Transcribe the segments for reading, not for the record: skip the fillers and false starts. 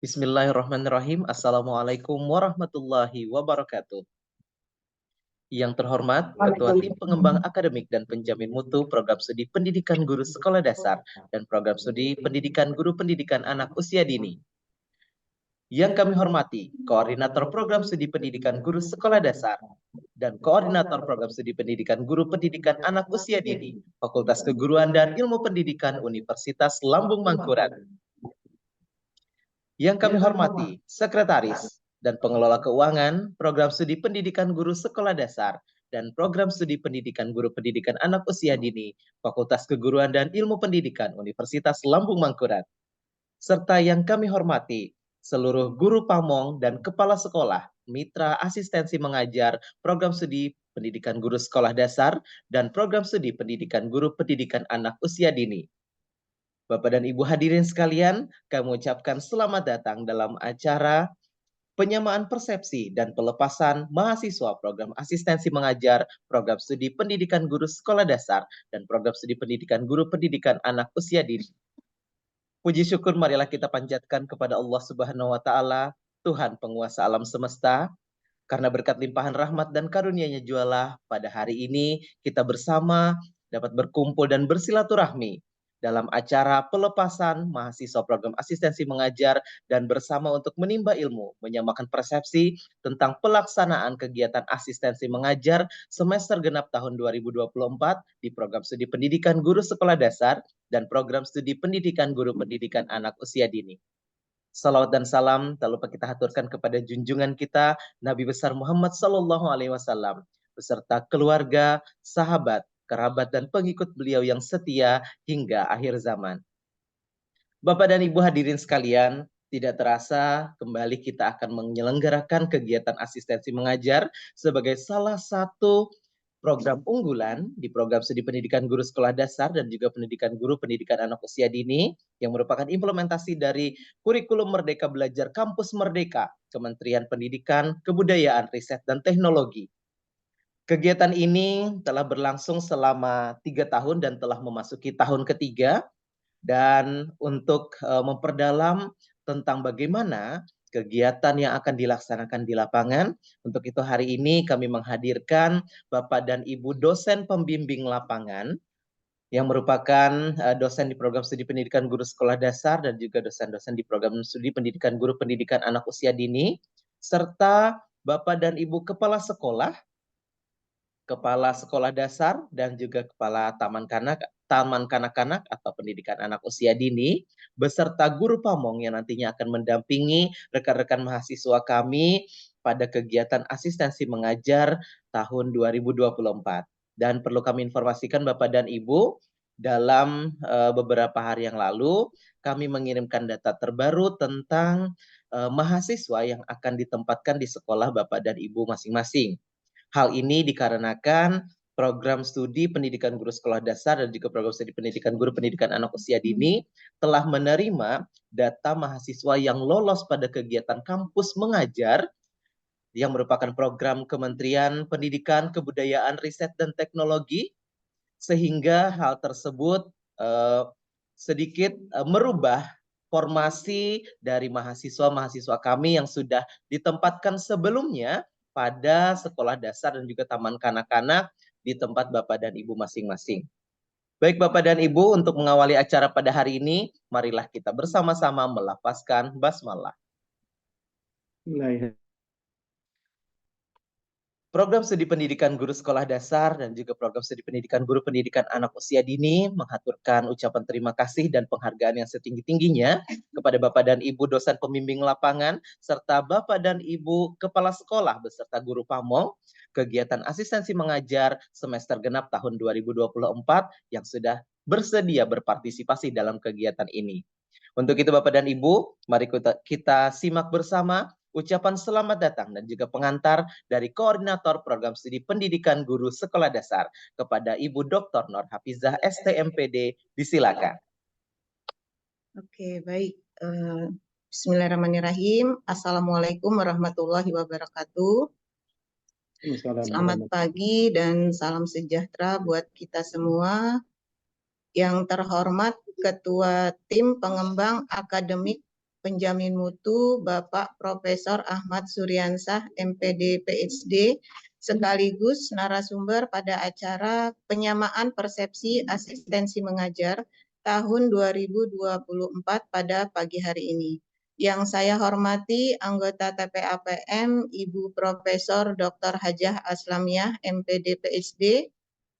Bismillahirrahmanirrahim. Assalamualaikum warahmatullahi wabarakatuh. Yang terhormat, Ketua Tim Pengembang Akademik dan Penjamin Mutu Program Studi Pendidikan Guru Sekolah Dasar dan Program Studi Pendidikan Guru Pendidikan Anak Usia Dini. Yang kami hormati, Koordinator Program Studi Pendidikan Guru Sekolah Dasar dan Koordinator Program Studi Pendidikan Guru Pendidikan Anak Usia Dini, Fakultas Keguruan dan Ilmu Pendidikan Universitas Lambung Mangkurat. Yang kami hormati, Sekretaris dan Pengelola Keuangan Program Studi Pendidikan Guru Sekolah Dasar dan Program Studi Pendidikan Guru Pendidikan Anak Usia Dini, Fakultas Keguruan dan Ilmu Pendidikan Universitas Lambung Mangkurat. Serta yang kami hormati, seluruh guru pamong dan kepala sekolah, mitra asistensi mengajar Program Studi Pendidikan Guru Sekolah Dasar dan Program Studi Pendidikan Guru Pendidikan Anak Usia Dini. Bapak dan Ibu hadirin sekalian, kami ucapkan selamat datang dalam acara penyamaan persepsi dan pelepasan mahasiswa Program Asistensi Mengajar, Program Studi Pendidikan Guru Sekolah Dasar, dan Program Studi Pendidikan Guru Pendidikan Anak Usia Dini. Puji syukur marilah kita panjatkan kepada Allah Subhanahu wa Ta'ala, Tuhan penguasa alam semesta, karena berkat limpahan rahmat dan karunia-Nya jualah pada hari ini kita bersama dapat berkumpul dan bersilaturahmi dalam acara pelepasan mahasiswa Program Asistensi Mengajar dan bersama untuk menimba ilmu, menyamakan persepsi tentang pelaksanaan kegiatan asistensi mengajar semester genap tahun 2024 di Program Studi Pendidikan Guru Sekolah Dasar dan Program Studi Pendidikan Guru Pendidikan Anak Usia Dini. Salawat dan salam tak lupa kita haturkan kepada junjungan kita Nabi besar Muhammad Sallallahu Alaihi Wasallam beserta keluarga, sahabat, kerabat dan pengikut beliau yang setia hingga akhir zaman. Bapak dan Ibu hadirin sekalian, tidak terasa kembali kita akan menyelenggarakan kegiatan asistensi mengajar sebagai salah satu program unggulan di Program Studi Pendidikan Guru Sekolah Dasar dan juga Pendidikan Guru Pendidikan Anak Usia Dini yang merupakan implementasi dari Kurikulum Merdeka Belajar Kampus Merdeka, Kementerian Pendidikan, Kebudayaan, Riset, dan Teknologi. Kegiatan ini telah berlangsung selama 3 tahun dan telah memasuki tahun ketiga. Dan untuk memperdalam tentang bagaimana kegiatan yang akan dilaksanakan di lapangan, untuk itu hari ini kami menghadirkan Bapak dan Ibu dosen pembimbing lapangan yang merupakan dosen di Program Studi Pendidikan Guru Sekolah Dasar dan juga dosen-dosen di Program Studi Pendidikan Guru Pendidikan Anak Usia Dini, serta Bapak dan Ibu Kepala Sekolah Dasar dan juga Kepala Taman Kanak-Kanak atau Pendidikan Anak Usia Dini, beserta guru pamong yang nantinya akan mendampingi rekan-rekan mahasiswa kami pada kegiatan asistensi mengajar tahun 2024. Dan perlu kami informasikan Bapak dan Ibu, dalam beberapa hari yang lalu, kami mengirimkan data terbaru tentang mahasiswa yang akan ditempatkan di sekolah Bapak dan Ibu masing-masing. Hal ini dikarenakan program studi pendidikan guru sekolah dasar dan juga program studi pendidikan guru pendidikan anak usia dini telah menerima data mahasiswa yang lolos pada kegiatan kampus mengajar yang merupakan program Kementerian Pendidikan, Kebudayaan, Riset, dan Teknologi, sehingga hal tersebut sedikit merubah formasi dari mahasiswa-mahasiswa kami yang sudah ditempatkan sebelumnya pada sekolah dasar dan juga taman kanak-kanak di tempat Bapak dan Ibu masing-masing. Baik Bapak dan Ibu, untuk mengawali acara pada hari ini, marilah kita bersama-sama melafazkan basmalah. Program Studi Pendidikan Guru Sekolah Dasar dan juga Program Studi Pendidikan Guru Pendidikan Anak Usia Dini menghaturkan ucapan terima kasih dan penghargaan yang setinggi-tingginya kepada Bapak dan Ibu dosen pembimbing lapangan serta Bapak dan Ibu kepala sekolah beserta guru pamong kegiatan asistensi mengajar semester genap tahun 2024 yang sudah bersedia berpartisipasi dalam kegiatan ini. Untuk itu Bapak dan Ibu, mari kita simak bersama ucapan selamat datang dan juga pengantar dari Koordinator Program Studi Pendidikan Guru Sekolah Dasar kepada Ibu Dr. Nur Hafizah STMPD. Disilakan. Oke, baik. Bismillahirrahmanirrahim. Assalamualaikum warahmatullahi wabarakatuh. Selamat pagi dan salam sejahtera buat kita semua. Yang terhormat Ketua Tim Pengembang Akademik penjamin mutu Bapak Profesor Ahmad Suryansah, MPD PhD, sekaligus narasumber pada acara penyamaan persepsi asistensi mengajar tahun 2024 pada pagi hari ini. Yang saya hormati anggota TPAPM Ibu Profesor Dr. Hajah Aslamiah, MPD PhD,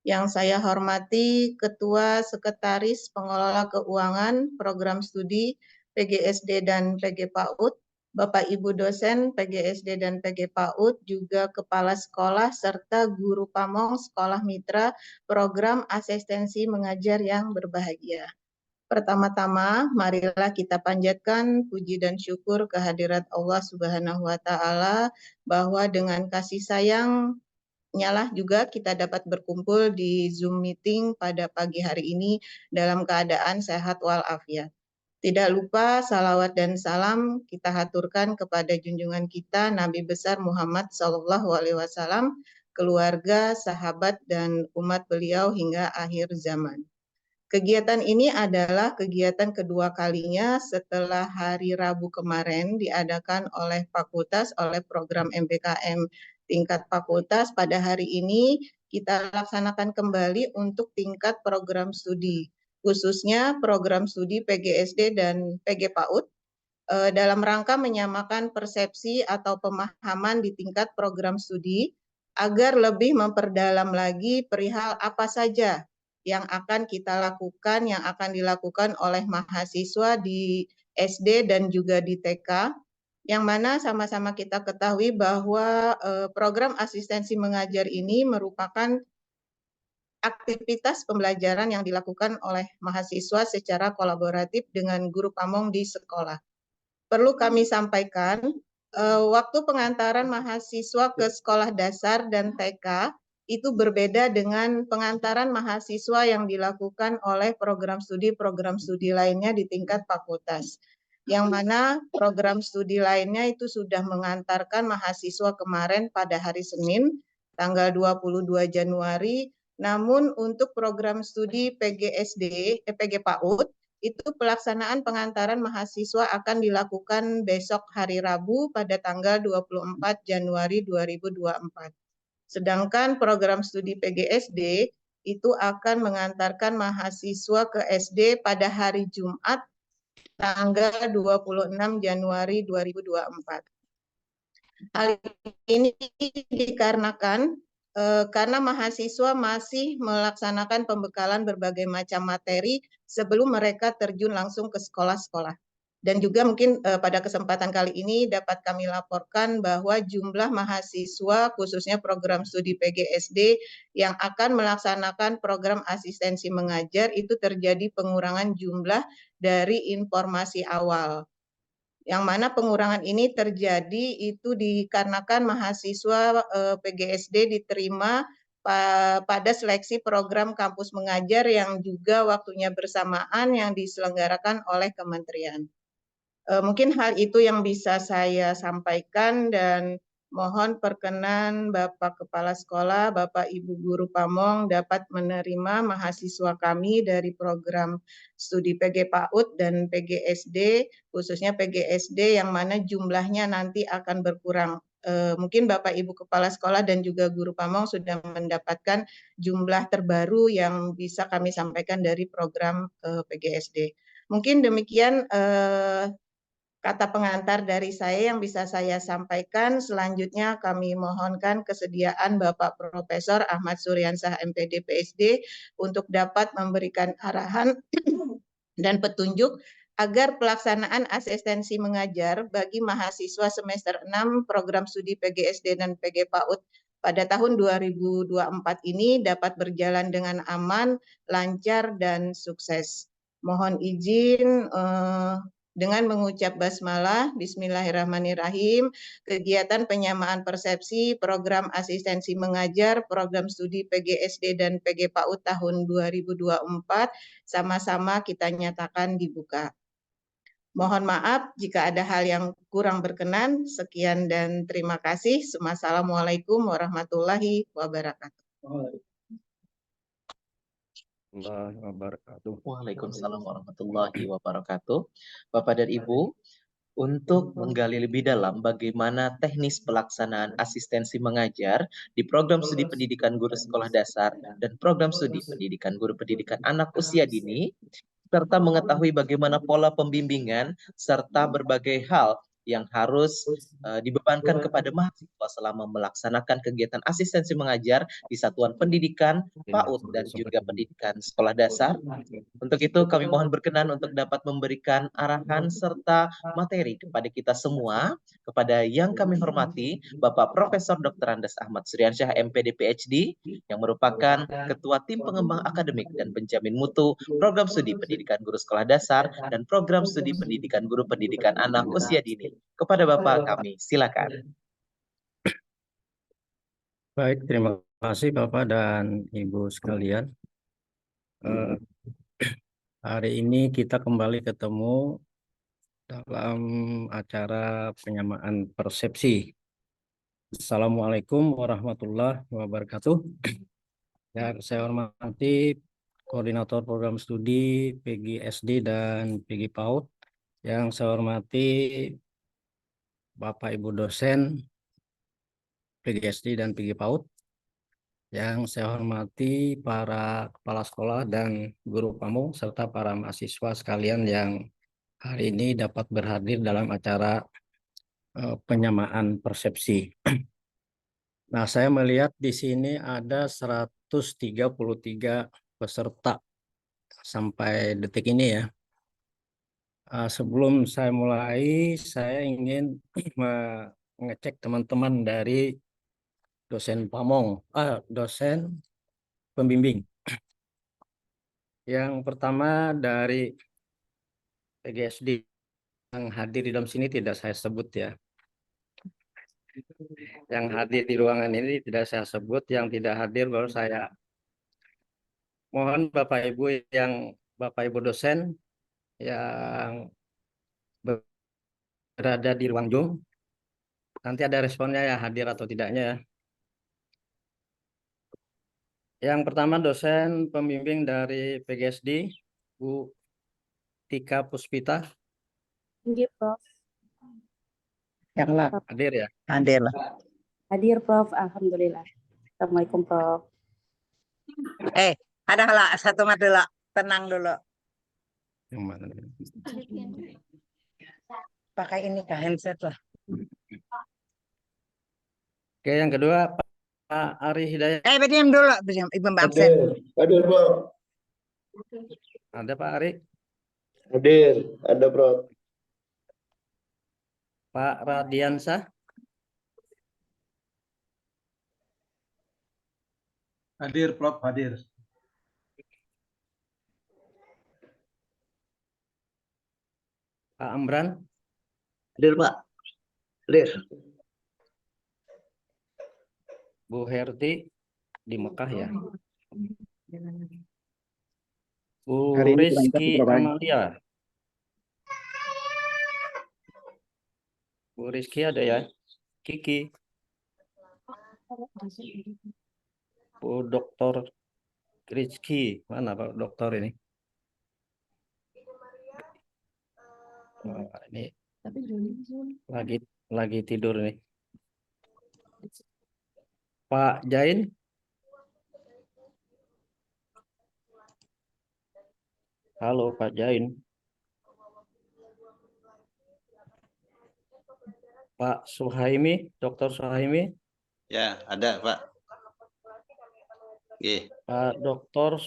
yang saya hormati Ketua Sekretaris Pengelola Keuangan Program Studi PGSD dan PG PAUD, Bapak Ibu dosen PGSD dan PG PAUD, juga Kepala Sekolah serta Guru Pamong Sekolah Mitra Program Asistensi Mengajar yang berbahagia. Pertama-tama, marilah kita panjatkan puji dan syukur kehadirat Allah Subhanahu wa Ta'ala, bahwa dengan kasih sayang nyalah juga kita dapat berkumpul di Zoom meeting pada pagi hari ini dalam keadaan sehat walafiat. Tidak lupa salawat dan salam kita haturkan kepada junjungan kita Nabi besar Muhammad SAW, keluarga, sahabat, dan umat beliau hingga akhir zaman. Kegiatan ini adalah kegiatan kedua kalinya setelah hari Rabu kemarin diadakan oleh fakultas, oleh program MBKM tingkat fakultas. Pada hari ini kita laksanakan kembali untuk tingkat program studi, khususnya program studi PGSD dan PG PAUD, dalam rangka menyamakan persepsi atau pemahaman di tingkat program studi agar lebih memperdalam lagi perihal apa saja yang akan kita lakukan, yang akan dilakukan oleh mahasiswa di SD dan juga di TK, yang mana sama-sama kita ketahui bahwa program asistensi mengajar ini merupakan aktivitas pembelajaran yang dilakukan oleh mahasiswa secara kolaboratif dengan guru pamong di sekolah. Perlu kami sampaikan, waktu pengantaran mahasiswa ke sekolah dasar dan TK itu berbeda dengan pengantaran mahasiswa yang dilakukan oleh program studi lainnya di tingkat fakultas. Yang mana program studi lainnya itu sudah mengantarkan mahasiswa kemarin pada hari Senin, tanggal 22 Januari, namun untuk program studi PG PAUD, itu pelaksanaan pengantaran mahasiswa akan dilakukan besok hari Rabu pada tanggal 24 Januari 2024. Sedangkan program studi PGSD itu akan mengantarkan mahasiswa ke SD pada hari Jumat tanggal 26 Januari 2024. Hal ini dikarenakan karena mahasiswa masih melaksanakan pembekalan berbagai macam materi sebelum mereka terjun langsung ke sekolah-sekolah. Dan juga mungkin pada kesempatan kali ini dapat kami laporkan bahwa jumlah mahasiswa khususnya program studi PGSD yang akan melaksanakan program asistensi mengajar itu terjadi pengurangan jumlah dari informasi awal. Yang mana pengurangan ini terjadi itu dikarenakan mahasiswa PGSD diterima pada seleksi program kampus mengajar yang juga waktunya bersamaan yang diselenggarakan oleh kementerian. Mungkin hal itu yang bisa saya sampaikan, dan mohon perkenan Bapak Kepala Sekolah, Bapak Ibu Guru Pamong dapat menerima mahasiswa kami dari program studi PG PAUD dan PGSD, khususnya PGSD yang mana jumlahnya nanti akan berkurang. Mungkin Bapak Ibu Kepala Sekolah dan juga Guru Pamong sudah mendapatkan jumlah terbaru yang bisa kami sampaikan dari program PGSD. Mungkin demikian kata pengantar dari saya yang bisa saya sampaikan. Selanjutnya kami mohonkan kesediaan Bapak Profesor Ahmad Suryansah MPD PhD untuk dapat memberikan arahan dan petunjuk agar pelaksanaan asistensi mengajar bagi mahasiswa semester 6 program studi PGSD dan PG PAUD pada tahun 2024 ini dapat berjalan dengan aman, lancar, dan sukses. Mohon izin dengan mengucap basmalah, bismillahirrahmanirrahim, kegiatan penyamaan persepsi program asistensi mengajar, program studi PGSD dan PG PAUD tahun 2024, sama-sama kita nyatakan dibuka. Mohon maaf jika ada hal yang kurang berkenan. Sekian dan terima kasih. Wassalamualaikum warahmatullahi wabarakatuh. Waalaikumsalam warahmatullahi wabarakatuh. Bapak dan Ibu, untuk menggali lebih dalam bagaimana teknis pelaksanaan asistensi mengajar di program studi pendidikan guru sekolah dasar dan program studi pendidikan guru pendidikan anak usia dini, serta mengetahui bagaimana pola pembimbingan serta berbagai hal yang harus dibebankan kepada mahasiswa selama melaksanakan kegiatan asistensi mengajar di satuan pendidikan PAUD dan juga pendidikan sekolah dasar. Untuk itu kami mohon berkenan untuk dapat memberikan arahan serta materi kepada kita semua, kepada yang kami hormati Bapak Profesor Dr. Andes Ahmad Suryansyah MPD PhD yang merupakan Ketua Tim Pengembang Akademik dan Penjamin Mutu Program Studi Pendidikan Guru Sekolah Dasar dan Program Studi Pendidikan Guru Pendidikan Anak Usia Dini. Kepada Bapak kami silakan. Baik, terima kasih Bapak dan Ibu sekalian. Hari ini kita kembali ketemu dalam acara penyamaan persepsi. Assalamualaikum warahmatullahi wabarakatuh. Yang saya hormati Koordinator Program Studi PGSD dan PG PAUD. Yang saya hormati Bapak Ibu dosen PGSD dan PG PAUD. Yang saya hormati para kepala sekolah dan guru pamong serta para mahasiswa sekalian yang hari ini dapat berhadir dalam acara penyamaan persepsi. Nah, saya melihat di sini ada 133 peserta sampai detik ini ya. Sebelum saya mulai, saya ingin mengecek teman-teman dari dosen dosen pembimbing. Yang pertama dari PGSD yang hadir di dalam sini tidak saya sebut ya. Yang hadir di ruangan ini tidak saya sebut, yang tidak hadir baru saya. Mohon Bapak Ibu dosen yang berada di ruang Zoom, nanti ada responnya ya hadir atau tidaknya ya. Yang pertama dosen pembimbing dari PGSD, Bu Tika Puspita. Hadir, Prof. Hadir ya? Hadir lah. Hadir, Prof. Alhamdulillah. Assalamualaikum, Prof. Ada lah satu mat dulu. Tenang dulu. Yang mana? Pakai ini kah handset lah. Oke, yang kedua Pak Ari Hidayat. Berdiam dulu, berdiam. Ibu absen. Hadir, Prof. Ada Pak Ari. Hadir, ada, Prof. Pak Radiansah. Hadir, Prof. Hadir. Pak Amran. Hadir, Pak. Hadir. Bu Herti di Mekah ya. Bu Rizky Amalia. Bu Rizky ada ya? Kiki. Bu Dokter Rizky. Mana Pak Dokter ini? Oh, ini lagi tidur nih. Pak Jain. Halo Pak Jain. Pak Suhaimi, Dr. Suhaimi. Ya, ada Pak. Oke. Pak Dr.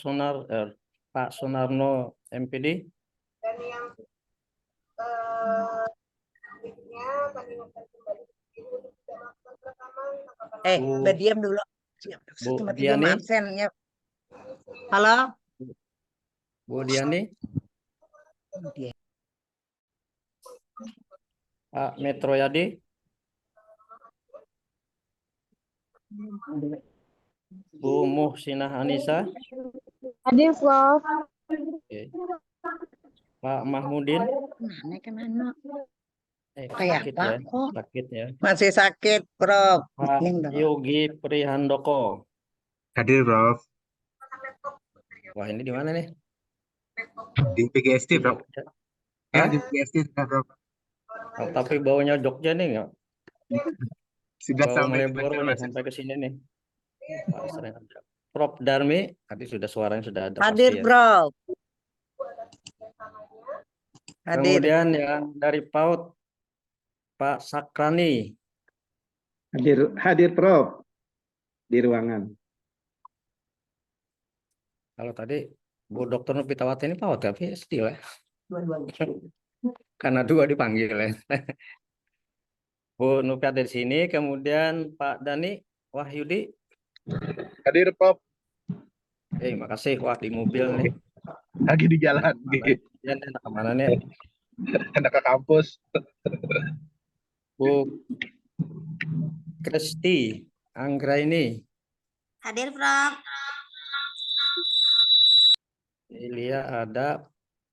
Pak Sunarno MPD. Dan yang Berdiam dulu. Bu Diani. Absennya. Halo. Bu Diani. Pak Metroyadi. Bu Muhsinah Anissa. Hadir, Prof. Oke. Pak Mahmudin. Kemana? Sakit ya. Sakit ya. Masih sakit, Prof. Pak Yogi Prihandoko. Hadir, Prof. Wah, ini di mana nih? Di PGSD, Prof. Hah? Di PGSD, Prof. Oh, tapi baunya Jogja nih nggak? Sudah Bau sampai di Malioboro nih Mas. sampai ke sini nih. Pak, sering ada. Prof Darmi, tadi sudah suaranya sudah ada Hadir, pasti ya. Prof. Hadir. Kemudian yang dari PAUD, Pak Sakrani. Hadir Prof di ruangan. Kalau tadi Bu Dr. Nupitawati ini PAUD tapi still ya. Karena dua dipanggil ya. Bu Nupi ada di sini, kemudian Pak Dani Wahyudi. Hadir Prof. Makasih. Wah, di mobil nih. Lagi di jalan. Ya, kemana nih? Hendak ke kampus. Bu Kristi Anggraini. Hadir, Prof. Ilia ada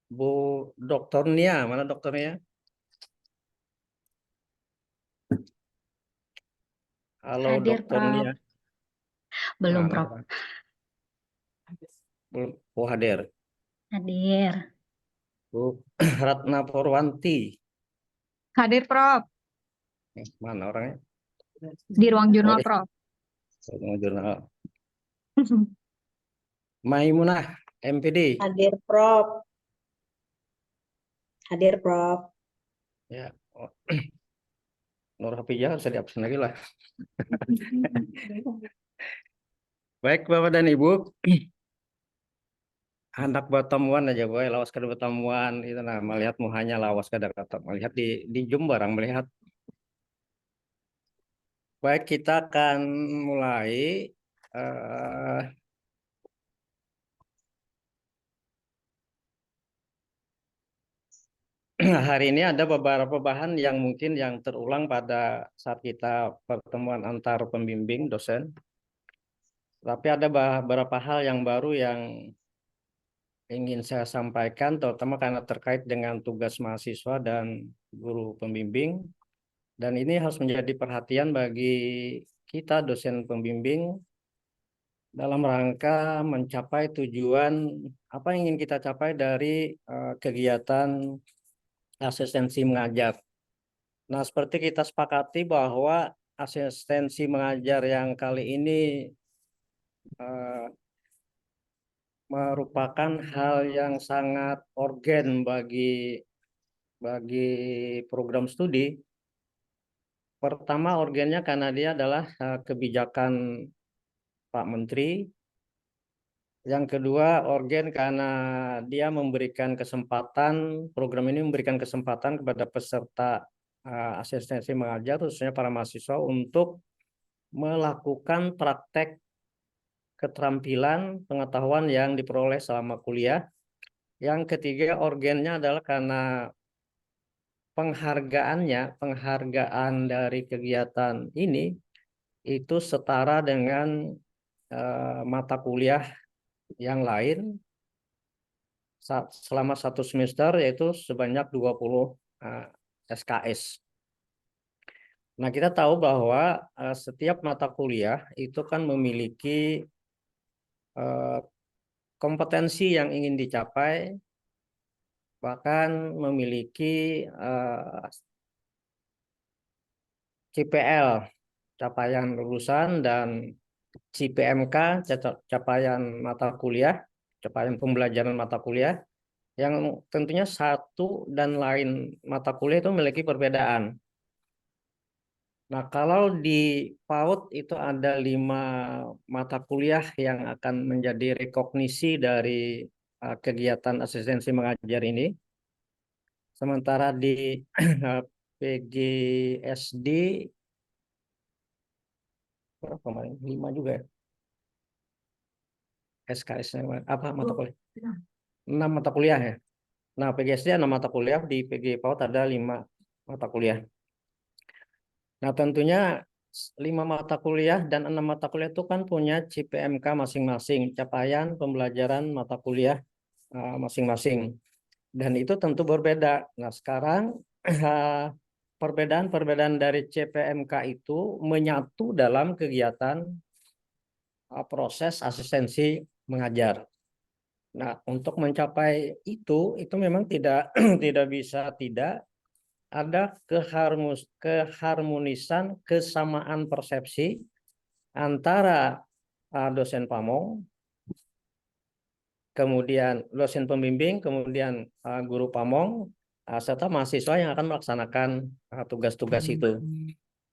Bu Dr. Nia. Mana Dr. Nia? Halo Hadir, Dr. Prof. Nia. Belum, Mana Prof. orang? Belum. Oh, hadir. Hadir. Bu Ratna Purwanti. Hadir, Prof. Mana orangnya? Di ruang jurnal, Oh, iya. Prof. Jurnal. Maimunah MPD. Hadir, Prof. Hadir, Prof. Ya. Oh. Nur Hafijah bisa diabsen lagi lah. Baik Bapak dan Ibu, hendak bertemuan aja boy, lawas kada bertemuan itu nah melihat muhanya lawas kada kata melihat di Zoom barang melihat. Baik, kita akan mulai hari ini ada beberapa bahan yang mungkin yang terulang pada saat kita pertemuan antar pembimbing dosen. Tapi ada beberapa hal yang baru yang ingin saya sampaikan, terutama karena terkait dengan tugas mahasiswa dan guru pembimbing. Dan ini harus menjadi perhatian bagi kita dosen pembimbing dalam rangka mencapai tujuan apa yang ingin kita capai dari kegiatan asistensi mengajar. Nah, seperti kita sepakati bahwa asistensi mengajar yang kali ini merupakan hal yang sangat urgen bagi program studi. Pertama urgennya karena dia adalah kebijakan Pak Menteri. Yang kedua urgen karena dia memberikan kesempatan, program ini memberikan kesempatan kepada peserta asistensi mengajar, khususnya para mahasiswa untuk melakukan praktek keterampilan pengetahuan yang diperoleh selama kuliah. Yang ketiga urgennya adalah karena penghargaan dari kegiatan ini itu setara dengan mata kuliah yang lain selama satu semester, yaitu sebanyak 20 SKS. Nah, kita tahu bahwa setiap mata kuliah itu kan memiliki kompetensi yang ingin dicapai, bahkan memiliki CPL, capaian lulusan, dan CPMK, capaian mata kuliah, capaian pembelajaran mata kuliah, yang tentunya satu dan lain mata kuliah itu memiliki perbedaan. Nah, kalau di PAUD itu ada 5 mata kuliah yang akan menjadi rekognisi dari kegiatan asistensi mengajar ini. Sementara di PGSD berapa kemarin? 5 juga ya. SKS-nya apa mata kuliah? 6 mata kuliah ya. Nah, PGSD 6 mata kuliah, di PG PAUD ada 5 mata kuliah. Nah, tentunya 5 mata kuliah dan 6 mata kuliah itu kan punya CPMK masing-masing, capaian pembelajaran mata kuliah masing-masing. Dan itu tentu berbeda. Nah, sekarang perbedaan-perbedaan dari CPMK itu menyatu dalam kegiatan proses asistensi mengajar. Nah, untuk mencapai itu memang tidak tidak bisa tidak ada keharmonisan, kesamaan persepsi antara dosen pamong, kemudian dosen pembimbing, kemudian guru pamong, serta mahasiswa yang akan melaksanakan tugas-tugas itu.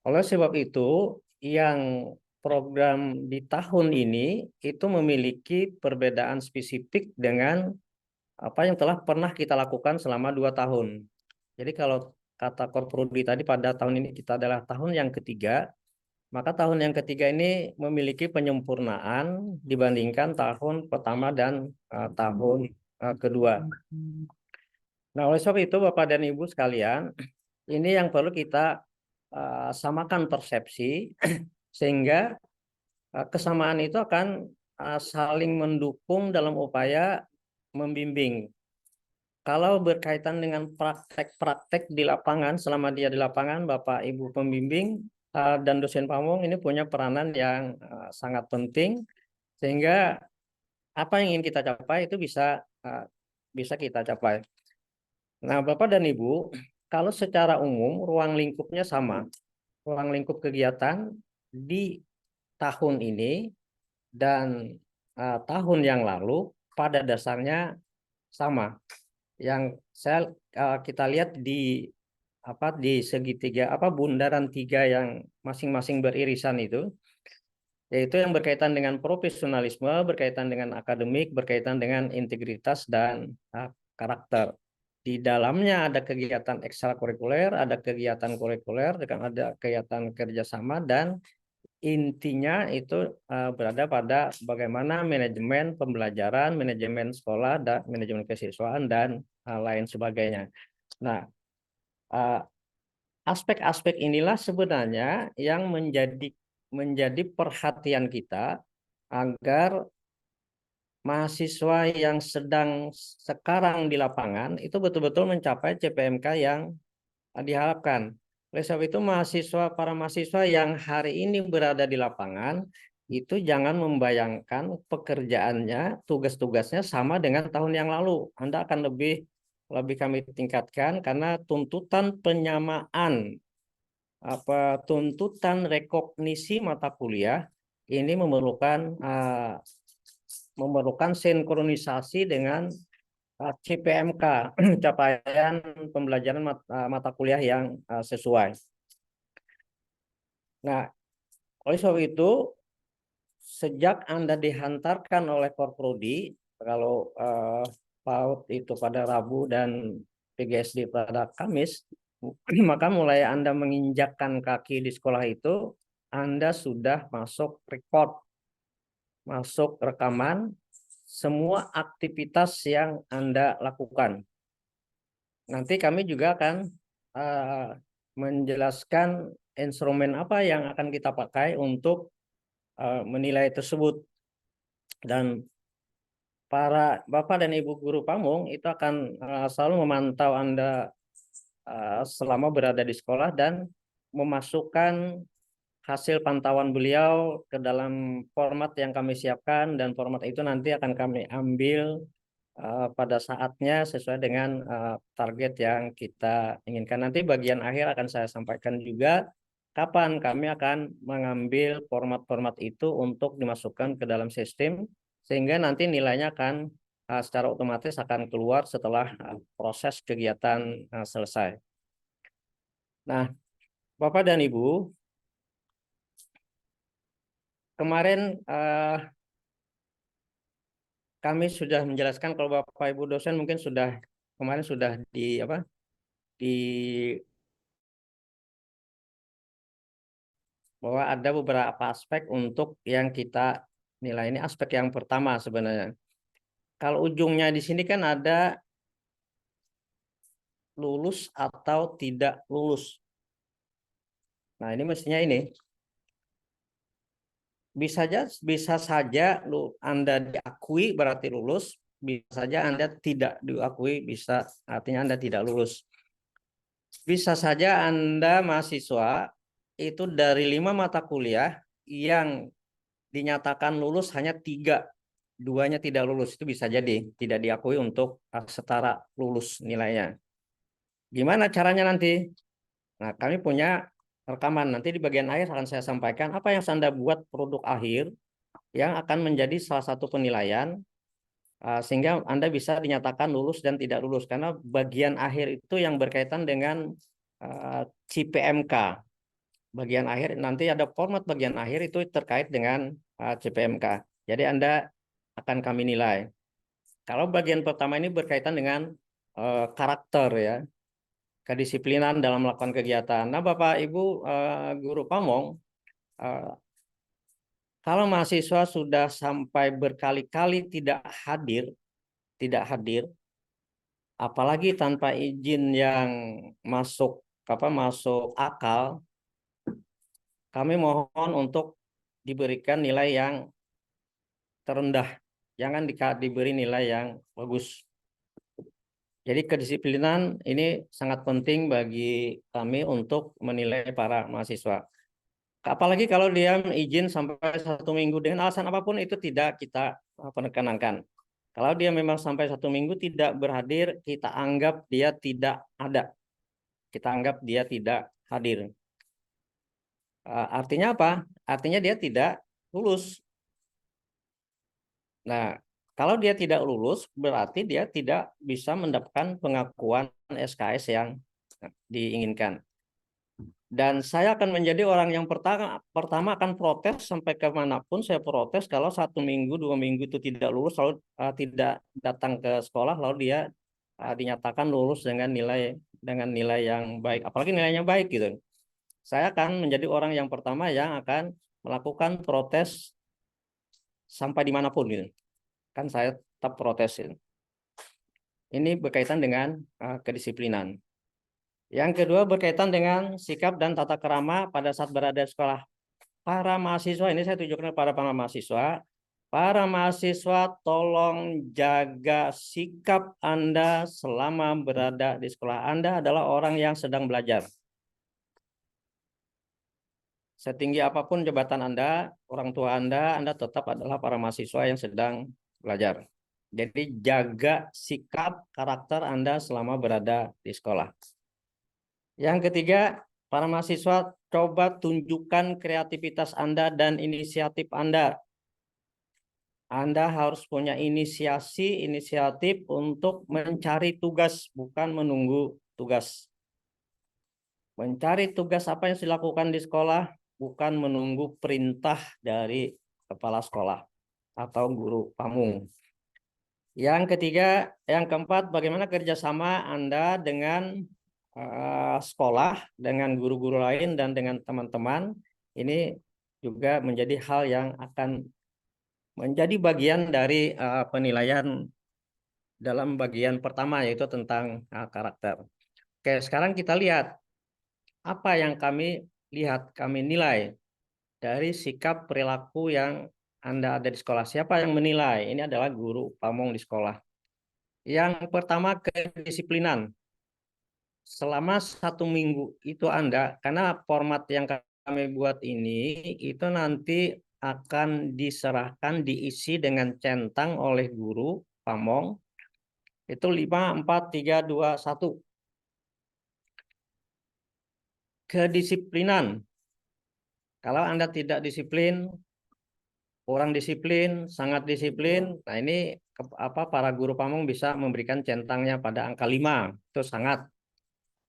Oleh sebab itu, yang program di tahun ini itu memiliki perbedaan spesifik dengan apa yang telah pernah kita lakukan selama 2 tahun. Jadi kalau kata Korprodi tadi pada tahun ini kita adalah tahun yang ketiga, maka tahun yang ketiga ini memiliki penyempurnaan dibandingkan tahun pertama dan tahun kedua. Nah, oleh sebab itu Bapak dan Ibu sekalian, ini yang perlu kita samakan persepsi sehingga kesamaan itu akan saling mendukung dalam upaya membimbing. Kalau berkaitan dengan praktek-praktek di lapangan, selama dia di lapangan, Bapak Ibu pembimbing dan dosen pamong ini punya peranan yang sangat penting, sehingga apa yang ingin kita capai itu bisa kita capai. Nah, Bapak dan Ibu, kalau secara umum ruang lingkupnya sama, ruang lingkup kegiatan di tahun ini dan tahun yang lalu pada dasarnya sama. Yang kita lihat di segitiga bundaran 3 yang masing-masing beririsan itu, yaitu yang berkaitan dengan profesionalisme, berkaitan dengan akademik, berkaitan dengan integritas dan karakter. Di dalamnya ada kegiatan ekstrakurikuler, ada kegiatan kurikuler, ada kegiatan kerjasama, dan intinya itu berada pada bagaimana manajemen pembelajaran, manajemen sekolah, dan manajemen kesiswaan, dan lain sebagainya. Nah, aspek-aspek inilah sebenarnya yang menjadi perhatian kita agar mahasiswa yang sedang sekarang di lapangan itu betul-betul mencapai CPMK yang diharapkan. Oleh sebab itu para mahasiswa yang hari ini berada di lapangan itu jangan membayangkan pekerjaannya, tugas-tugasnya sama dengan tahun yang lalu. Anda akan lebih kami tingkatkan karena tuntutan penyamaan tuntutan rekognisi mata kuliah ini memerlukan sinkronisasi dengan CPMK, capaian pembelajaran mata kuliah yang sesuai. Nah, oleh sebab itu, sejak Anda dihantarkan oleh Korprodi, kalau PAUD itu pada Rabu dan PGSD pada Kamis, maka mulai Anda menginjakkan kaki di sekolah itu, Anda sudah masuk record, masuk rekaman, semua aktivitas yang Anda lakukan. Nanti kami juga akan menjelaskan instrumen apa yang akan kita pakai untuk menilai tersebut. Dan para Bapak dan Ibu guru pamong itu akan selalu memantau Anda selama berada di sekolah dan memasukkan hasil pantauan beliau ke dalam format yang kami siapkan, dan format itu nanti akan kami ambil pada saatnya sesuai dengan target yang kita inginkan. Nanti bagian akhir akan saya sampaikan juga kapan kami akan mengambil format-format itu untuk dimasukkan ke dalam sistem, sehingga nanti nilainya akan secara otomatis akan keluar setelah proses kegiatan selesai. Nah, Bapak dan Ibu, kemarin kami sudah menjelaskan, kalau Bapak Ibu dosen mungkin kemarin sudah bahwa ada beberapa aspek untuk yang kita nilai. Ini aspek yang pertama sebenarnya. Kalau ujungnya di sini kan ada lulus atau tidak lulus. Nah, ini mestinya ini. Bisa saja Anda diakui berarti lulus, bisa saja Anda tidak diakui, artinya Anda tidak lulus. Bisa saja Anda mahasiswa itu dari 5 mata kuliah yang dinyatakan lulus hanya 3, 2-nya tidak lulus. Itu bisa jadi tidak diakui untuk setara lulus nilainya. Gimana caranya nanti? Nah, kami punya rekaman. Nanti di bagian akhir akan saya sampaikan apa yang Anda buat produk akhir yang akan menjadi salah satu penilaian sehingga Anda bisa dinyatakan lulus dan tidak lulus. Karena bagian akhir itu yang berkaitan dengan CPMK. Bagian akhir nanti ada format bagian akhir itu terkait dengan CPMK. Jadi Anda akan kami nilai. Kalau bagian pertama ini berkaitan dengan karakter ya, kedisiplinan dalam melakukan kegiatan. Nah, Bapak Ibu guru pamong, kalau mahasiswa sudah sampai berkali-kali tidak hadir, apalagi tanpa izin yang masuk masuk akal, kami mohon untuk diberikan nilai yang terendah, jangan diberi nilai yang bagus. Jadi kedisiplinan ini sangat penting bagi kami untuk menilai para mahasiswa. Apalagi kalau dia izin sampai 1 minggu dengan alasan apapun itu tidak kita penekankan. Kalau dia memang sampai 1 minggu tidak berhadir, kita anggap dia tidak ada. Kita anggap dia tidak hadir. Artinya apa? Artinya dia tidak lulus. Nah, kalau dia tidak lulus, berarti dia tidak bisa mendapatkan pengakuan SKS yang diinginkan. Dan saya akan menjadi orang yang pertama akan protes sampai kemanapun saya protes kalau 1 minggu, 2 minggu itu tidak lulus, lalu tidak datang ke sekolah, lalu dia dinyatakan lulus dengan nilai yang baik, apalagi nilainya baik gitu. Saya akan menjadi orang yang pertama yang akan melakukan protes sampai dimanapun gitu. Kan saya tetap protes gitu. Ini berkaitan dengan kedisiplinan. Yang kedua berkaitan dengan sikap dan tata krama pada saat berada di sekolah. Para mahasiswa, ini saya tunjukkan para mahasiswa. Para mahasiswa tolong jaga sikap Anda selama berada di sekolah. Anda adalah orang yang sedang belajar. Setinggi apapun jabatan Anda, orang tua Anda tetap adalah para mahasiswa yang sedang belajar. Jadi jaga sikap karakter Anda selama berada di sekolah. Yang ketiga, para mahasiswa coba tunjukkan kreativitas Anda dan inisiatif Anda. Anda harus punya inisiatif untuk mencari tugas, bukan menunggu tugas. Mencari tugas apa yang dilakukan di sekolah, bukan menunggu perintah dari kepala sekolah atau guru pamung. Yang ketiga, yang keempat, bagaimana kerjasama Anda dengan sekolah, dengan guru-guru lain dan dengan teman-teman. Ini juga menjadi hal yang akan menjadi bagian dari penilaian dalam bagian pertama, yaitu tentang karakter. Oke, sekarang kita lihat apa yang kami nilai dari sikap perilaku yang Anda ada di sekolah. Siapa yang menilai? Ini adalah guru pamong di sekolah. Yang pertama, kedisiplinan. Selama 1 minggu itu Anda, karena format yang kami buat ini, itu nanti akan diserahkan, diisi dengan centang oleh guru pamong. Itu 5, 4, 3, 2, 1. Kedisiplinan. Kalau Anda tidak disiplin, kurang disiplin, sangat disiplin, nah ini para guru pamong bisa memberikan centangnya pada angka 5. Itu sangat.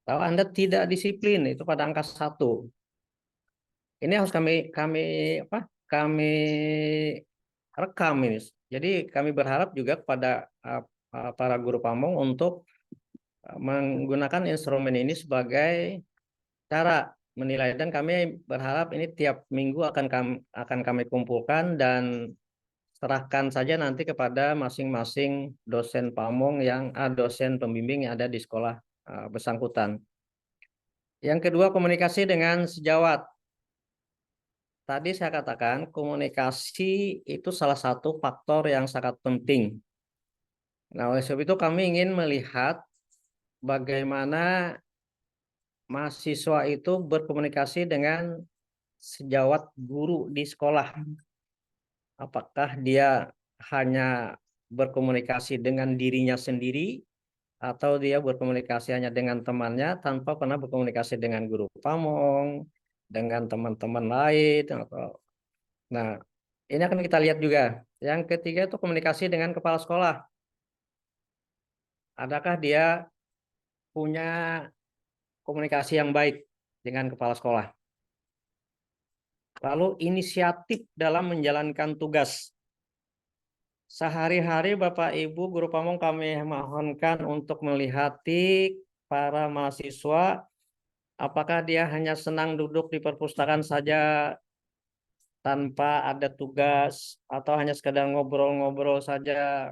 Kalau Anda tidak disiplin, itu pada angka 1. Ini harus kami rekam ini. Jadi kami berharap juga kepada para guru pamong untuk menggunakan instrumen ini sebagai cara menilai, dan kami berharap ini tiap minggu akan kami kumpulkan dan serahkan saja nanti kepada masing-masing dosen pamong dosen pembimbing yang ada di sekolah bersangkutan. Yang kedua, komunikasi dengan sejawat. Tadi saya katakan komunikasi itu salah satu faktor yang sangat penting. Nah, oleh sebab itu kami ingin melihat bagaimana mahasiswa itu berkomunikasi dengan sejawat guru di sekolah. Apakah dia hanya berkomunikasi dengan dirinya sendiri, atau dia berkomunikasi hanya dengan temannya tanpa pernah berkomunikasi dengan guru pamong, dengan teman-teman lain atau nah, ini akan kita lihat juga. Yang ketiga itu komunikasi dengan kepala sekolah. Adakah dia punya komunikasi yang baik dengan kepala sekolah? Lalu inisiatif dalam menjalankan tugas. Sehari-hari Bapak Ibu guru pamong kami mohonkan untuk melihati para mahasiswa apakah dia hanya senang duduk di perpustakaan saja tanpa ada tugas atau hanya sekedar ngobrol-ngobrol saja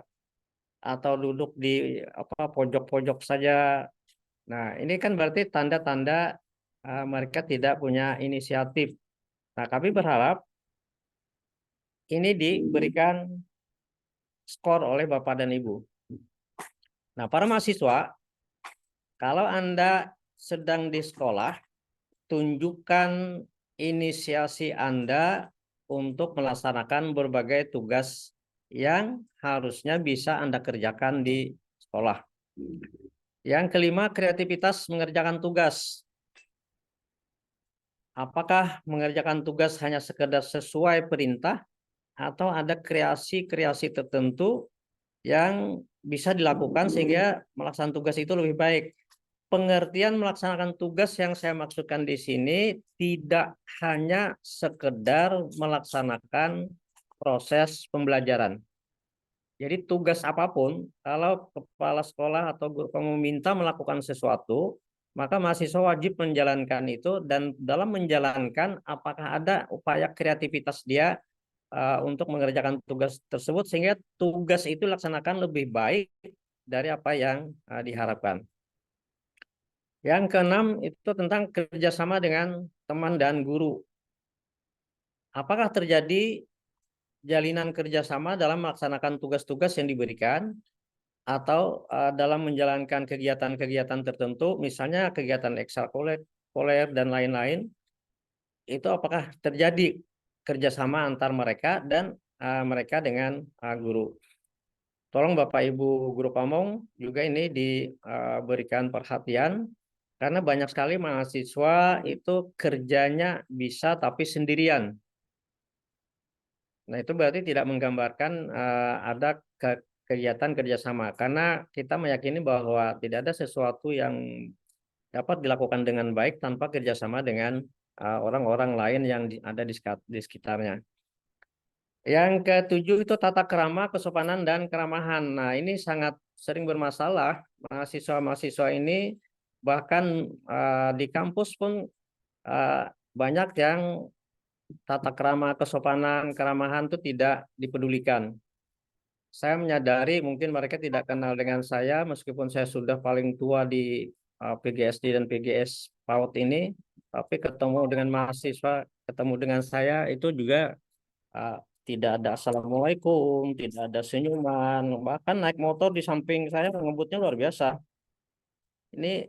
atau duduk di pojok-pojok saja. Nah, ini kan berarti tanda-tanda mereka tidak punya inisiatif. Nah, kami berharap ini diberikan skor oleh Bapak dan Ibu. Nah, para mahasiswa, kalau Anda sedang di sekolah, tunjukkan inisiasi Anda untuk melaksanakan berbagai tugas yang harusnya bisa Anda kerjakan di sekolah. Yang kelima, kreativitas mengerjakan tugas. Apakah mengerjakan tugas hanya sekedar sesuai perintah atau ada kreasi-kreasi tertentu yang bisa dilakukan sehingga melaksanakan tugas itu lebih baik. Pengertian melaksanakan tugas yang saya maksudkan di sini tidak hanya sekedar melaksanakan proses pembelajaran. Jadi tugas apapun, kalau kepala sekolah atau guru meminta melakukan sesuatu, maka mahasiswa wajib menjalankan itu dan dalam menjalankan apakah ada upaya kreativitas dia untuk mengerjakan tugas tersebut sehingga tugas itu dilaksanakan lebih baik dari apa yang diharapkan. Yang keenam itu tentang kerjasama dengan teman dan guru. Apakah terjadi jalinan kerjasama dalam melaksanakan tugas-tugas yang diberikan atau dalam menjalankan kegiatan-kegiatan tertentu, misalnya kegiatan ekstrakurikuler dan lain-lain, itu apakah terjadi kerjasama antar mereka dan mereka dengan guru. Tolong Bapak Ibu guru pamong juga ini diberikan perhatian karena banyak sekali mahasiswa itu kerjanya bisa tapi sendirian. Nah itu berarti tidak menggambarkan ada kegiatan kerjasama karena kita meyakini bahwa tidak ada sesuatu yang dapat dilakukan dengan baik tanpa kerjasama dengan orang-orang lain yang ada di sekitarnya. Yang ketujuh itu tata krama, kesopanan, dan keramahan. Nah, ini sangat sering bermasalah. Mahasiswa-mahasiswa ini bahkan di kampus pun banyak yang tata krama, kesopanan, keramahan itu tidak dipedulikan. Saya menyadari mungkin mereka tidak kenal dengan saya, meskipun saya sudah paling tua di PGSD dan PGS PAUD ini, tapi ketemu dengan mahasiswa, ketemu dengan saya itu juga tidak ada assalamualaikum, tidak ada senyuman, bahkan naik motor di samping saya ngebutnya luar biasa. Ini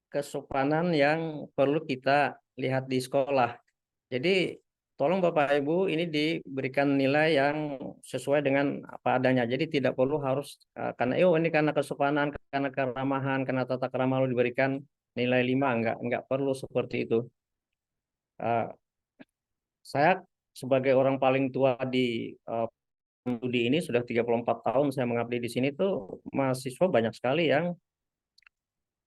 kesopanan yang perlu kita lihat di sekolah. Jadi tolong Bapak Ibu ini diberikan nilai yang sesuai dengan apa adanya. Jadi tidak perlu harus karena ini karena kesopanan, karena keramahan, karena tata krama lalu diberikan nilai 5, enggak perlu seperti itu. Saya sebagai orang paling tua di studi ini sudah 34 tahun saya mengabdi di sini tuh mahasiswa banyak sekali yang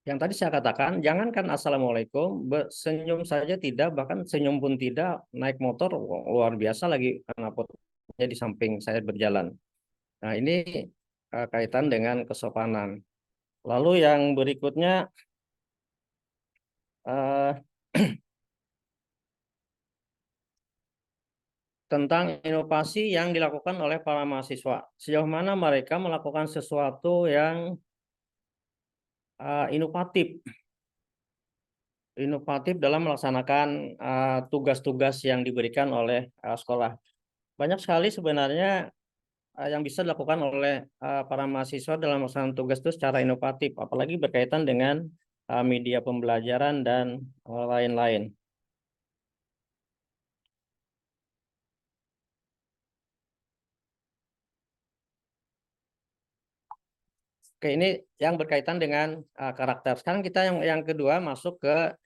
tadi saya katakan jangankan assalamualaikum senyum saja tidak, bahkan senyum pun tidak, naik motor luar biasa lagi karena fotonya di samping saya berjalan. Nah ini kaitan dengan kesopanan. Lalu yang berikutnya tentang inovasi yang dilakukan oleh para mahasiswa. Sejauh mana mereka melakukan sesuatu yang inovatif dalam melaksanakan tugas-tugas yang diberikan oleh sekolah. Banyak sekali sebenarnya yang bisa dilakukan oleh para mahasiswa dalam melaksanakan tugas itu secara inovatif, apalagi berkaitan dengan media pembelajaran dan lain-lain. Oke, Oke, ini yang berkaitan dengan karakter. Sekarang kita yang kedua masuk ke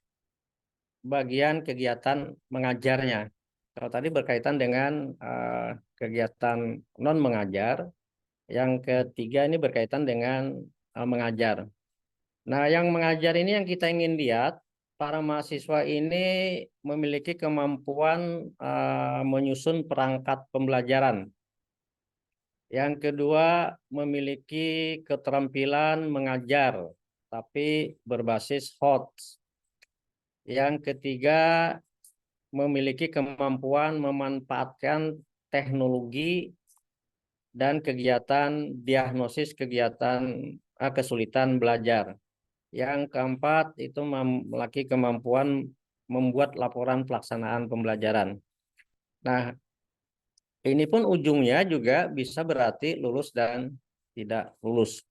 bagian kegiatan mengajarnya. Kalau tadi berkaitan dengan kegiatan non mengajar, yang ketiga ini berkaitan dengan mengajar. Nah, yang mengajar ini yang kita ingin lihat, para mahasiswa ini memiliki kemampuan menyusun perangkat pembelajaran. Yang kedua, memiliki keterampilan mengajar, tapi berbasis HOTS. Yang ketiga, memiliki kemampuan memanfaatkan teknologi dan kegiatan diagnosis kegiatan kesulitan belajar. Yang keempat, itu memiliki kemampuan membuat laporan pelaksanaan pembelajaran. Nah, ini pun ujungnya juga bisa berarti lulus dan tidak lulus.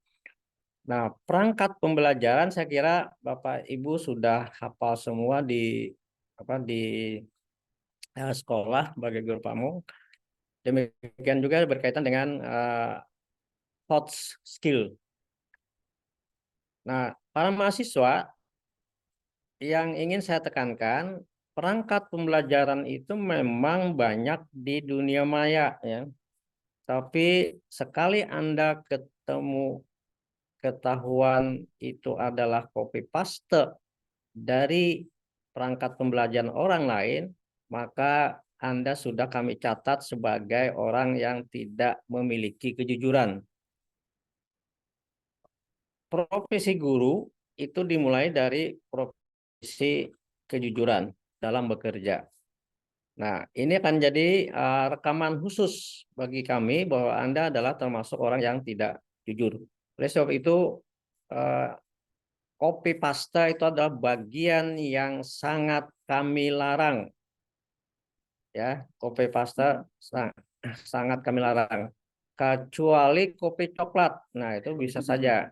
Nah, perangkat pembelajaran saya kira Bapak Ibu sudah hafal semua di sekolah sebagai guru pamong. Demikian juga berkaitan dengan HOTS skill. Nah, para mahasiswa yang ingin saya tekankan, perangkat pembelajaran itu memang banyak di dunia maya ya. Tapi sekali Anda ketemu ketahuan itu adalah copy paste dari perangkat pembelajaran orang lain, maka Anda sudah kami catat sebagai orang yang tidak memiliki kejujuran. Profesi guru itu dimulai dari profesi kejujuran dalam bekerja. Nah, ini akan jadi rekaman khusus bagi kami bahwa Anda adalah termasuk orang yang tidak jujur. Oleh sebab itu, copy paste itu adalah bagian yang sangat kami larang. Ya, copy paste sangat kami larang. Kecuali kopi coklat. Nah, itu bisa saja.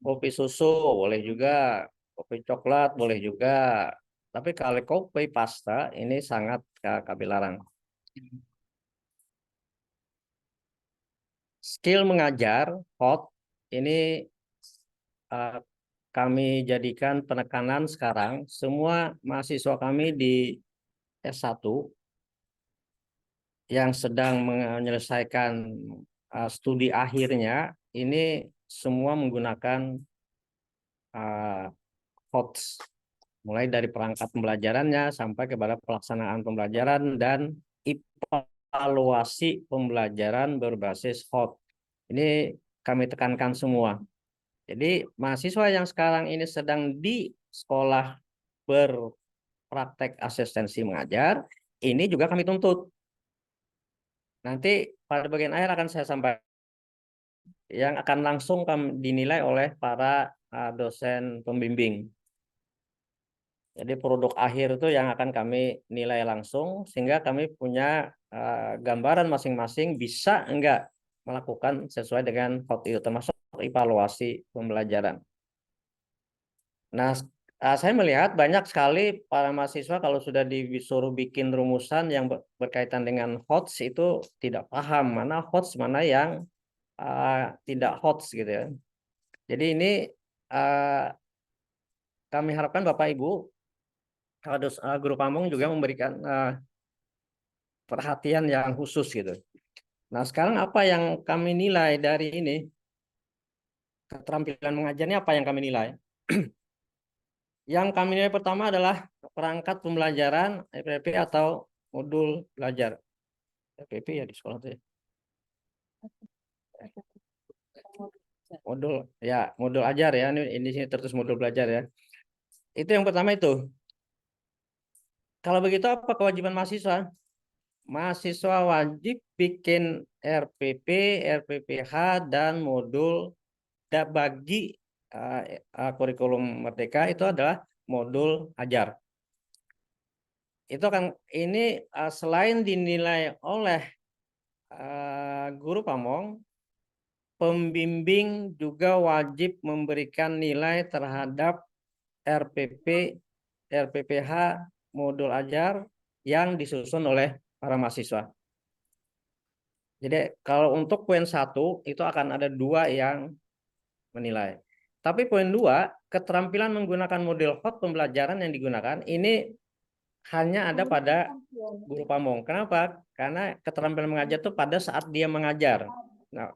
Kopi susu boleh juga, kopi coklat boleh juga. Tapi kalau kopi pasta ini sangat kami larang. Skill mengajar, HOT, ini kami jadikan penekanan sekarang. Semua mahasiswa kami di S1 yang sedang menyelesaikan studi akhirnya, ini semua menggunakan HOTS, mulai dari perangkat pembelajarannya sampai kepada pelaksanaan pembelajaran dan evaluasi pembelajaran berbasis HOTS. Ini kami tekankan semua. Jadi mahasiswa yang sekarang ini sedang di sekolah berpraktek asistensi mengajar, ini juga kami tuntut. Nanti pada bagian akhir akan saya sampaikan yang akan langsung dinilai oleh para dosen pembimbing. Jadi produk akhir itu yang akan kami nilai langsung sehingga kami punya gambaran masing-masing bisa enggak melakukan sesuai dengan HOT itu, termasuk evaluasi pembelajaran. Nah, saya melihat banyak sekali para mahasiswa kalau sudah disuruh bikin rumusan yang berkaitan dengan HOTS itu tidak paham mana HOTS mana yang tidak HOTS gitu ya. Jadi ini kami harapkan Bapak Ibu guru pamong juga memberikan perhatian yang khusus gitu. Nah, sekarang apa yang kami nilai dari ini? Keterampilan mengajarnya apa yang kami nilai? Yang kami nilai pertama adalah perangkat pembelajaran FPP atau modul belajar. FPP ya di sekolah itu ya. Modul ajar ya. Ini sini tertulis modul belajar ya. Itu yang pertama itu. Kalau begitu apa kewajiban mahasiswa? Mahasiswa wajib bikin RPP, RPPH dan modul bagi kurikulum Merdeka itu adalah modul ajar. Itu kan ini selain dinilai oleh guru pamong, pembimbing juga wajib memberikan nilai terhadap RPP, RPPH, modul ajar yang disusun oleh para mahasiswa. Jadi kalau untuk poin 1 itu akan ada 2 yang menilai. Tapi poin 2, keterampilan menggunakan model hot pembelajaran yang digunakan ini hanya ada pada guru pamong. Kenapa? Karena keterampilan mengajar itu pada saat dia mengajar. Nah,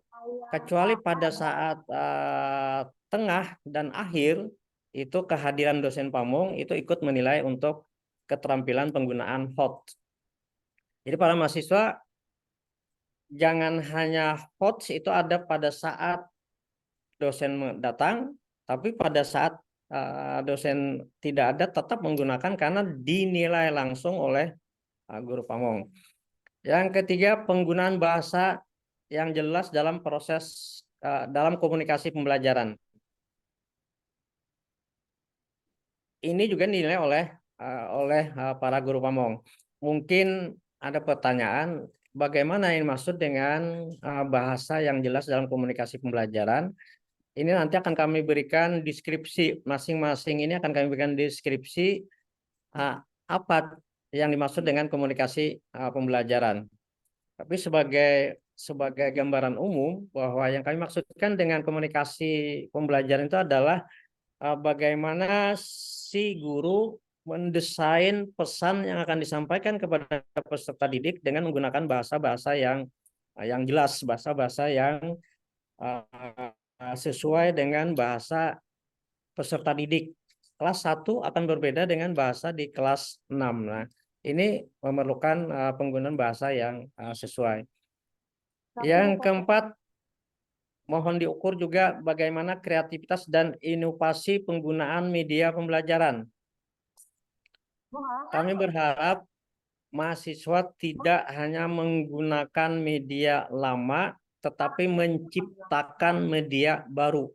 kecuali pada saat tengah dan akhir itu kehadiran dosen pamong itu ikut menilai untuk keterampilan penggunaan hot. Jadi para mahasiswa jangan hanya hot itu ada pada saat dosen datang, tapi pada saat dosen tidak ada tetap menggunakan karena dinilai langsung oleh guru pamong. Yang ketiga, penggunaan bahasa yang jelas dalam proses dalam komunikasi pembelajaran. Ini juga dinilai oleh para guru pamong. Mungkin ada pertanyaan, bagaimana yang dimaksud dengan bahasa yang jelas dalam komunikasi pembelajaran? Ini nanti akan kami berikan deskripsi, masing-masing ini akan kami berikan deskripsi apa yang dimaksud dengan komunikasi pembelajaran. Tapi sebagai gambaran umum bahwa yang kami maksudkan dengan komunikasi pembelajaran itu adalah bagaimana si guru mendesain pesan yang akan disampaikan kepada peserta didik dengan menggunakan bahasa-bahasa yang jelas, bahasa-bahasa yang sesuai dengan bahasa peserta didik. Kelas 1 akan berbeda dengan bahasa di kelas 6. Nah, ini memerlukan penggunaan bahasa yang sesuai. Yang keempat, mohon diukur juga bagaimana kreativitas dan inovasi penggunaan media pembelajaran. Kami berharap mahasiswa tidak hanya menggunakan media lama, tetapi menciptakan media baru.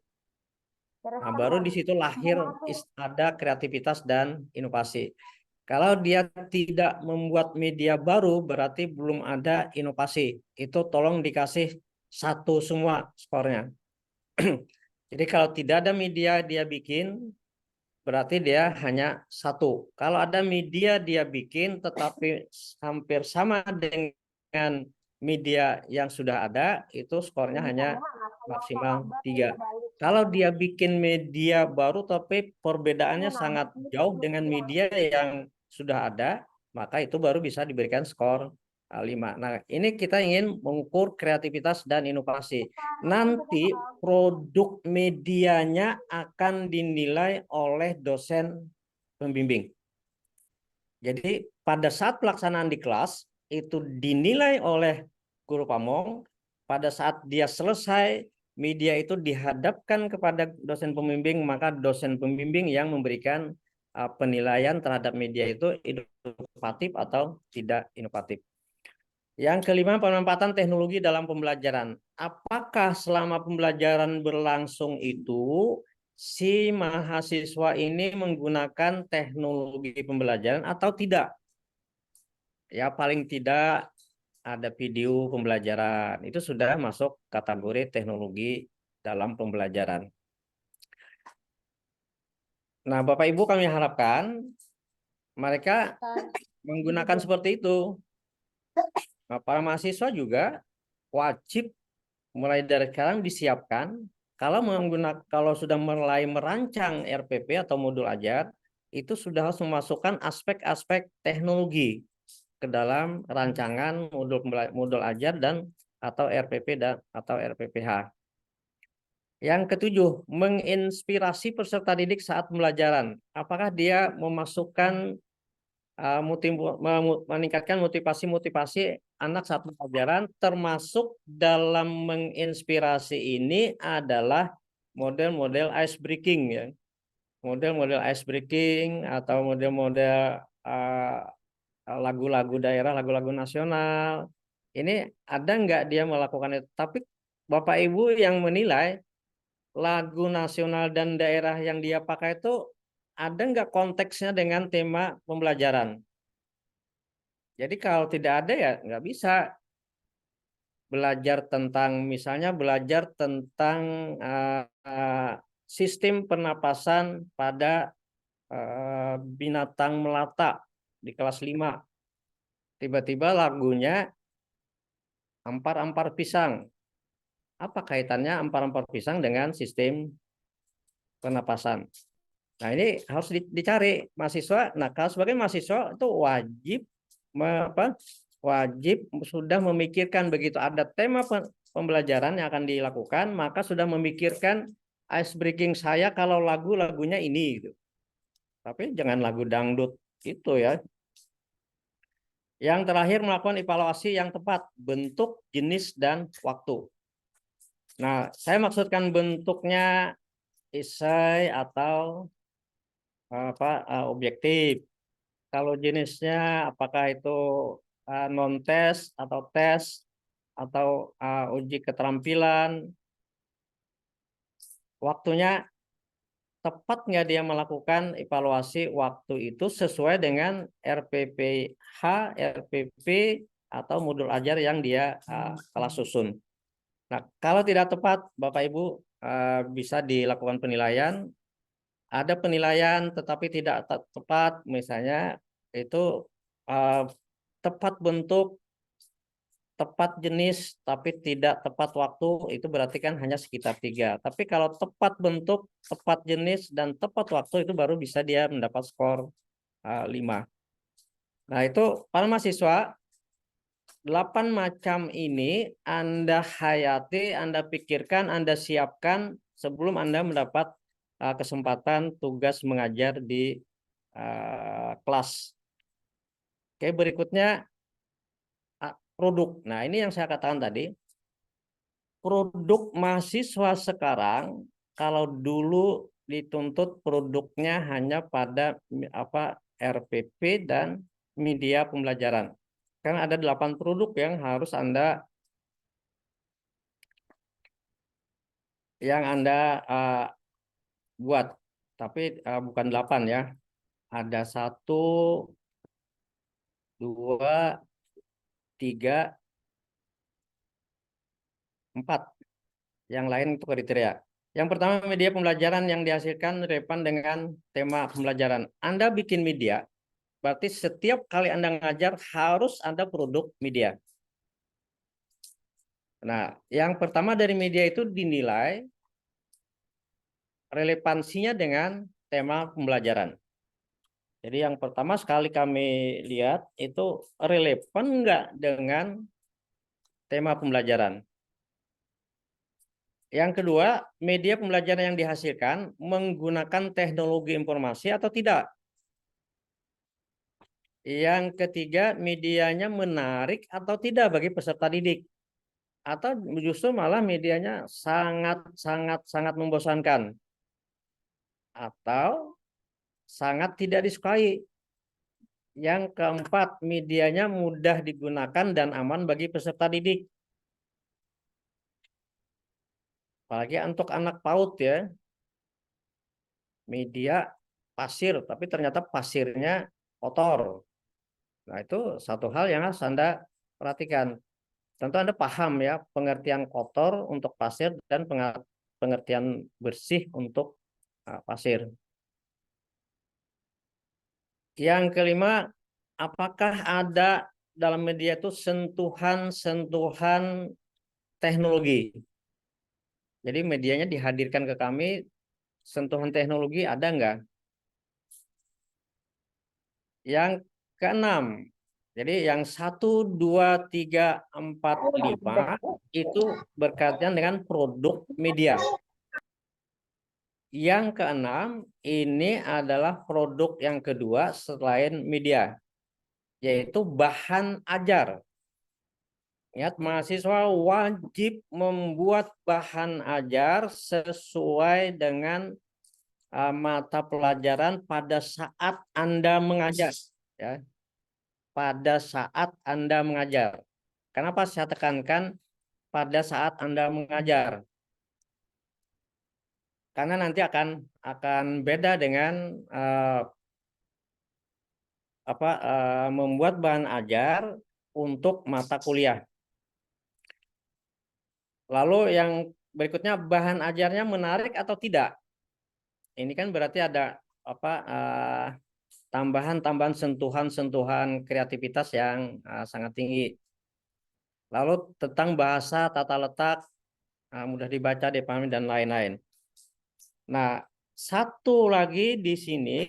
Nah, baru di situ lahir ada kreativitas dan inovasi. Kalau dia tidak membuat media baru, berarti belum ada inovasi. Itu tolong dikasih 1 semua skornya. Jadi kalau tidak ada media dia bikin, berarti dia hanya 1. Kalau ada media dia bikin, tetapi hampir sama dengan media yang sudah ada, itu skornya hanya maksimal 3. Kalau dia bikin media baru, tapi perbedaannya sangat jauh dengan media yang sudah ada, maka itu baru bisa diberikan skor 5. Nah, ini kita ingin mengukur kreativitas dan inovasi. Nanti produk medianya akan dinilai oleh dosen pembimbing. Jadi pada saat pelaksanaan di kelas itu dinilai oleh guru pamong, pada saat dia selesai media itu dihadapkan kepada dosen pembimbing, maka dosen pembimbing yang memberikan penilaian terhadap media itu inovatif atau tidak inovatif. Yang kelima, pemanfaatan teknologi dalam pembelajaran. Apakah selama pembelajaran berlangsung itu si mahasiswa ini menggunakan teknologi pembelajaran atau tidak? Ya, paling tidak ada video pembelajaran. Itu sudah masuk kategori teknologi dalam pembelajaran. Nah, Bapak Ibu kami harapkan mereka menggunakan seperti itu. Nah, para mahasiswa juga wajib mulai dari sekarang disiapkan kalau sudah mulai merancang RPP atau modul ajar, itu sudah harus memasukkan aspek-aspek teknologi ke dalam rancangan modul ajar dan atau RPP dan atau RPPH. Yang ketujuh, menginspirasi peserta didik saat pembelajaran. Apakah dia memasukkan meningkatkan motivasi anak saat pembelajaran, termasuk dalam menginspirasi ini adalah model-model ice breaking, ya, model-model ice breaking atau model-model lagu-lagu daerah, lagu-lagu nasional. Ini ada nggak dia melakukan itu? Tapi Bapak Ibu yang menilai lagu nasional dan daerah yang dia pakai itu ada nggak konteksnya dengan tema pembelajaran? Jadi kalau tidak ada ya nggak bisa belajar tentang, misalnya belajar tentang sistem pernapasan pada binatang melata di kelas 5. Tiba-tiba lagunya ampar-ampar pisang. Apa kaitannya ampar-ampar pisang dengan sistem pernapasan? Nah, ini harus dicari mahasiswa. Nah, kalau sebagai mahasiswa itu wajib sudah memikirkan begitu ada tema pembelajaran yang akan dilakukan, maka sudah memikirkan ice breaking saya kalau lagunya ini gitu. Tapi jangan lagu dangdut itu ya. Yang terakhir, melakukan evaluasi yang tepat bentuk, jenis, dan waktu. Nah, saya maksudkan bentuknya esai atau objektif. Kalau jenisnya apakah itu non-tes atau tes atau uji keterampilan. Waktunya tepat nggak dia melakukan evaluasi waktu itu sesuai dengan RPPH, RPP atau modul ajar yang dia telah susun. Nah, kalau tidak tepat, Bapak Ibu bisa dilakukan penilaian. Ada penilaian tetapi tidak tepat, misalnya itu tepat bentuk, tepat jenis, tapi tidak tepat waktu, itu berarti kan hanya sekitar 3. Tapi kalau tepat bentuk, tepat jenis, dan tepat waktu, itu baru bisa dia mendapat skor 5. Nah, itu para mahasiswa, 8 macam ini Anda hayati, Anda pikirkan, Anda siapkan sebelum Anda mendapat kesempatan tugas mengajar di kelas. Oke, berikutnya produk. Nah, ini yang saya katakan tadi. Produk mahasiswa sekarang, kalau dulu dituntut produknya hanya pada RPP dan media pembelajaran. Karena ada 8 produk yang harus Anda buat. Tapi bukan 8 ya. Ada 1, 2, 3, 4. Yang lain itu kriteria. Yang pertama, media pembelajaran yang dihasilkan relevan dengan tema pembelajaran. Anda bikin media, berarti setiap kali Anda ngajar harus ada produk media. Nah, yang pertama dari media itu dinilai relevansinya dengan tema pembelajaran. Jadi yang pertama sekali kami lihat itu relevan enggak dengan tema pembelajaran. Yang kedua, media pembelajaran yang dihasilkan menggunakan teknologi informasi atau tidak. Yang ketiga, medianya menarik atau tidak bagi peserta didik. Atau justru malah medianya sangat membosankan. Atau sangat tidak disukai. Yang keempat, medianya mudah digunakan dan aman bagi peserta didik. Apalagi untuk anak PAUD ya. Media pasir, tapi ternyata pasirnya kotor. Nah, itu satu hal yang harus Anda perhatikan. Tentu Anda paham ya, pengertian kotor untuk pasir dan pengertian bersih untuk pasir. Yang kelima, apakah ada dalam media itu sentuhan teknologi? Jadi medianya dihadirkan ke kami, sentuhan teknologi ada enggak? Yang keenam, jadi yang 1, 2, 3, 4, 5 itu berkaitan dengan produk media. Yang keenam, ini adalah produk yang kedua selain media, yaitu bahan ajar. Ingat, mahasiswa wajib membuat bahan ajar sesuai dengan mata pelajaran pada saat Anda mengajar. Ya. Pada saat Anda mengajar. Kenapa saya tekankan pada saat Anda mengajar? Karena nanti akan beda dengan membuat bahan ajar untuk mata kuliah. Lalu yang berikutnya, bahan ajarnya menarik atau tidak? Ini kan berarti ada tambahan sentuhan kreativitas yang sangat tinggi. Lalu tentang bahasa, tata letak, mudah dibaca, dipahami, dan lain-lain. Nah, satu lagi di sini,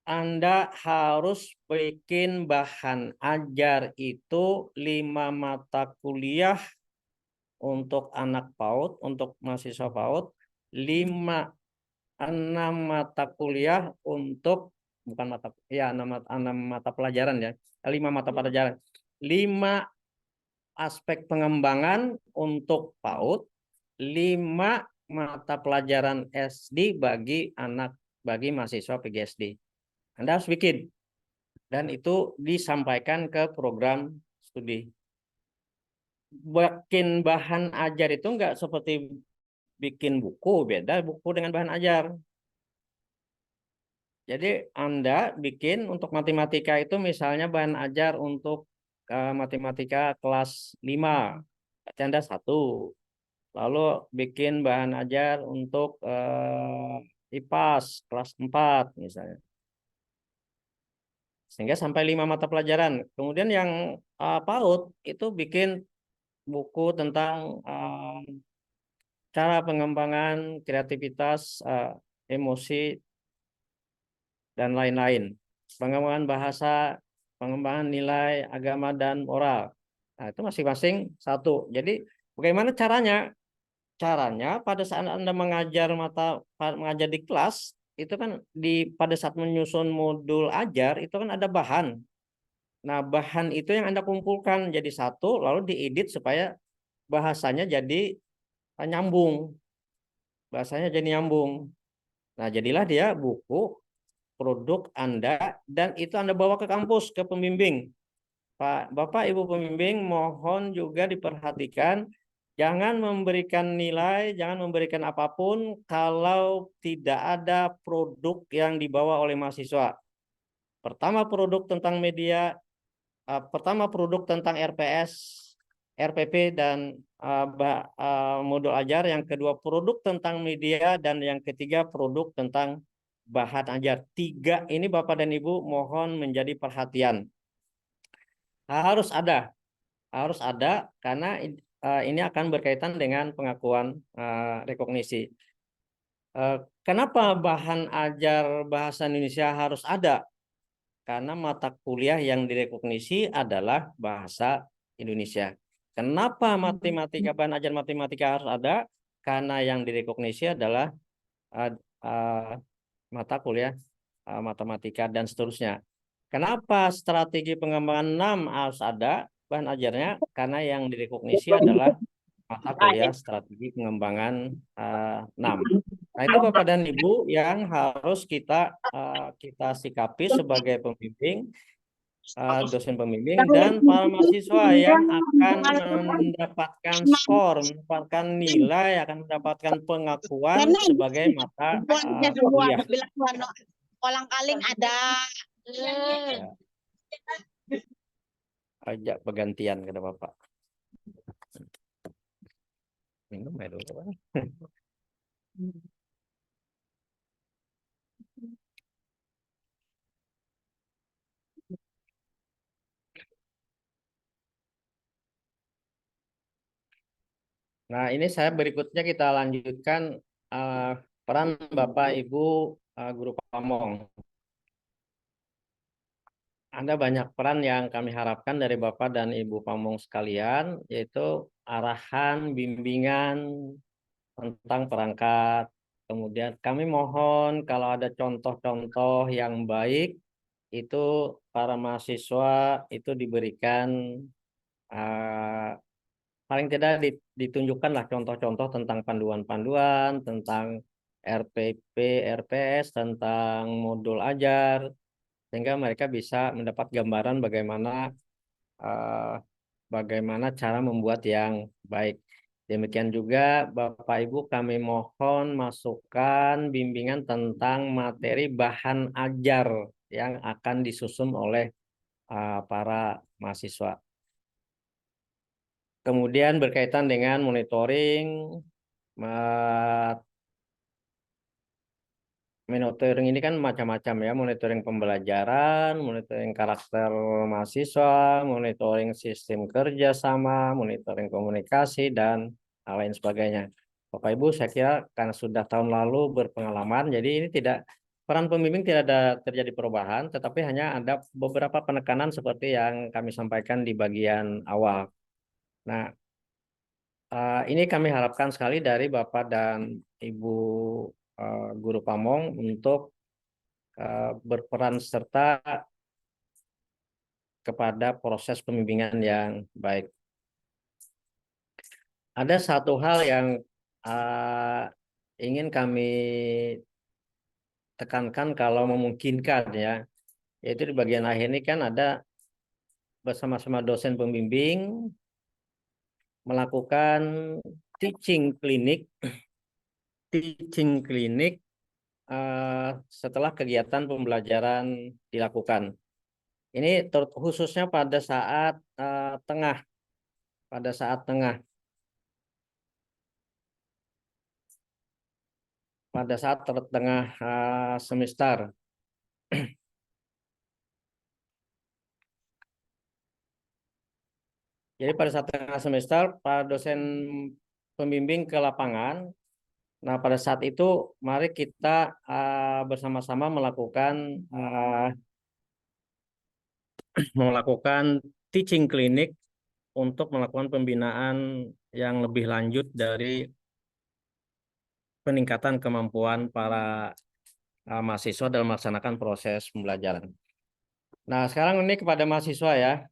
Anda harus bikin bahan ajar itu 5 mata kuliah untuk anak PAUD, untuk mahasiswa PAUD, 6 mata kuliah untuk, bukan mata, ya 6 mata pelajaran ya, 5 mata pelajaran, 5 aspek pengembangan untuk PAUD, 5 mata pelajaran SD bagi mahasiswa PGSD. Anda harus bikin, dan itu disampaikan ke program studi. Bikin bahan ajar itu enggak seperti bikin buku, beda buku dengan bahan ajar. Jadi Anda bikin untuk matematika itu misalnya bahan ajar untuk matematika kelas 5, berarti Anda 1. Lalu bikin bahan ajar untuk IPAS kelas 4 misalnya. Sehingga sampai 5 mata pelajaran. Kemudian yang PAUD itu bikin buku tentang cara pengembangan kreativitas, emosi, dan lain-lain. Pengembangan bahasa, pengembangan nilai agama dan moral. Nah, itu masing-masing 1. Jadi bagaimana caranya? Caranya pada saat Anda mengajar di kelas, itu kan pada saat menyusun modul ajar itu kan ada bahan. Nah, bahan itu yang Anda kumpulkan jadi 1, lalu diedit supaya bahasanya jadi nyambung. Bahasanya jadi nyambung. Nah, jadilah dia buku produk Anda, dan itu Anda bawa ke kampus, ke pembimbing. Bapak Ibu pembimbing, mohon juga diperhatikan, jangan memberikan nilai, jangan memberikan apapun kalau tidak ada produk yang dibawa oleh mahasiswa. Pertama produk tentang media, pertama produk tentang RPS, RPP, dan modul ajar. Yang kedua produk tentang media, dan yang ketiga produk tentang bahan ajar. 3 ini Bapak dan Ibu mohon menjadi perhatian. Harus ada karena ini akan berkaitan dengan pengakuan rekognisi. Kenapa bahan ajar bahasa Indonesia harus ada? Karena mata kuliah yang direkognisi adalah bahasa Indonesia. Kenapa matematika, bahan ajar matematika harus ada? Karena yang direkognisi adalah mata kuliah matematika dan seterusnya. Kenapa strategi pengembangan 6 harus ada bahan ajarnya? Karena yang direkognisi adalah mata kuliah strategi pengembangan 6. Nah, itu Bapak dan Ibu yang harus kita sikapi sebagai pembimbing, dosen pembimbing, dan para mahasiswa yang akan mendapatkan skor, mendapatkan nilai, akan mendapatkan pengakuan sebagai mata kuliah. Kolang-kaling ada. Ajak pergantian kata Bapak. Minum ya dulu. Nah, ini saya berikutnya kita lanjutkan peran Bapak Ibu guru pamong. Ada banyak peran yang kami harapkan dari Bapak dan Ibu pamong sekalian, yaitu arahan, bimbingan tentang perangkat. Kemudian kami mohon kalau ada contoh-contoh yang baik, itu para mahasiswa itu diberikan paling tidak ditunjukkanlah contoh-contoh tentang panduan-panduan, tentang RPP, RPS, tentang modul ajar, sehingga mereka bisa mendapat gambaran bagaimana cara membuat yang baik. Demikian juga Bapak Ibu kami mohon masukan bimbingan tentang materi bahan ajar yang akan disusun oleh para mahasiswa. Kemudian berkaitan dengan monitoring, monitoring ini kan macam-macam ya, monitoring pembelajaran, monitoring karakter mahasiswa, monitoring sistem kerjasama, monitoring komunikasi, dan hal lain sebagainya. Bapak Ibu, saya kira karena sudah tahun lalu berpengalaman, jadi ini peran pembimbing tidak ada terjadi perubahan, tetapi hanya ada beberapa penekanan seperti yang kami sampaikan di bagian awal. Nah, ini kami harapkan sekali dari Bapak dan Ibu guru Pamong untuk berperan serta kepada proses pembimbingan yang baik. Ada satu hal yang ingin kami tekankan kalau memungkinkan ya, yaitu di bagian akhir ini kan ada bersama-sama dosen pembimbing melakukan teaching klinik setelah kegiatan pembelajaran dilakukan. Ini khususnya pada saat tengah semester. Jadi pada saat tengah semester, para dosen pembimbing ke lapangan. Nah, pada saat itu mari kita bersama-sama melakukan teaching klinik untuk melakukan pembinaan yang lebih lanjut dari peningkatan kemampuan para mahasiswa dalam melaksanakan proses pembelajaran. Nah, sekarang ini kepada mahasiswa ya.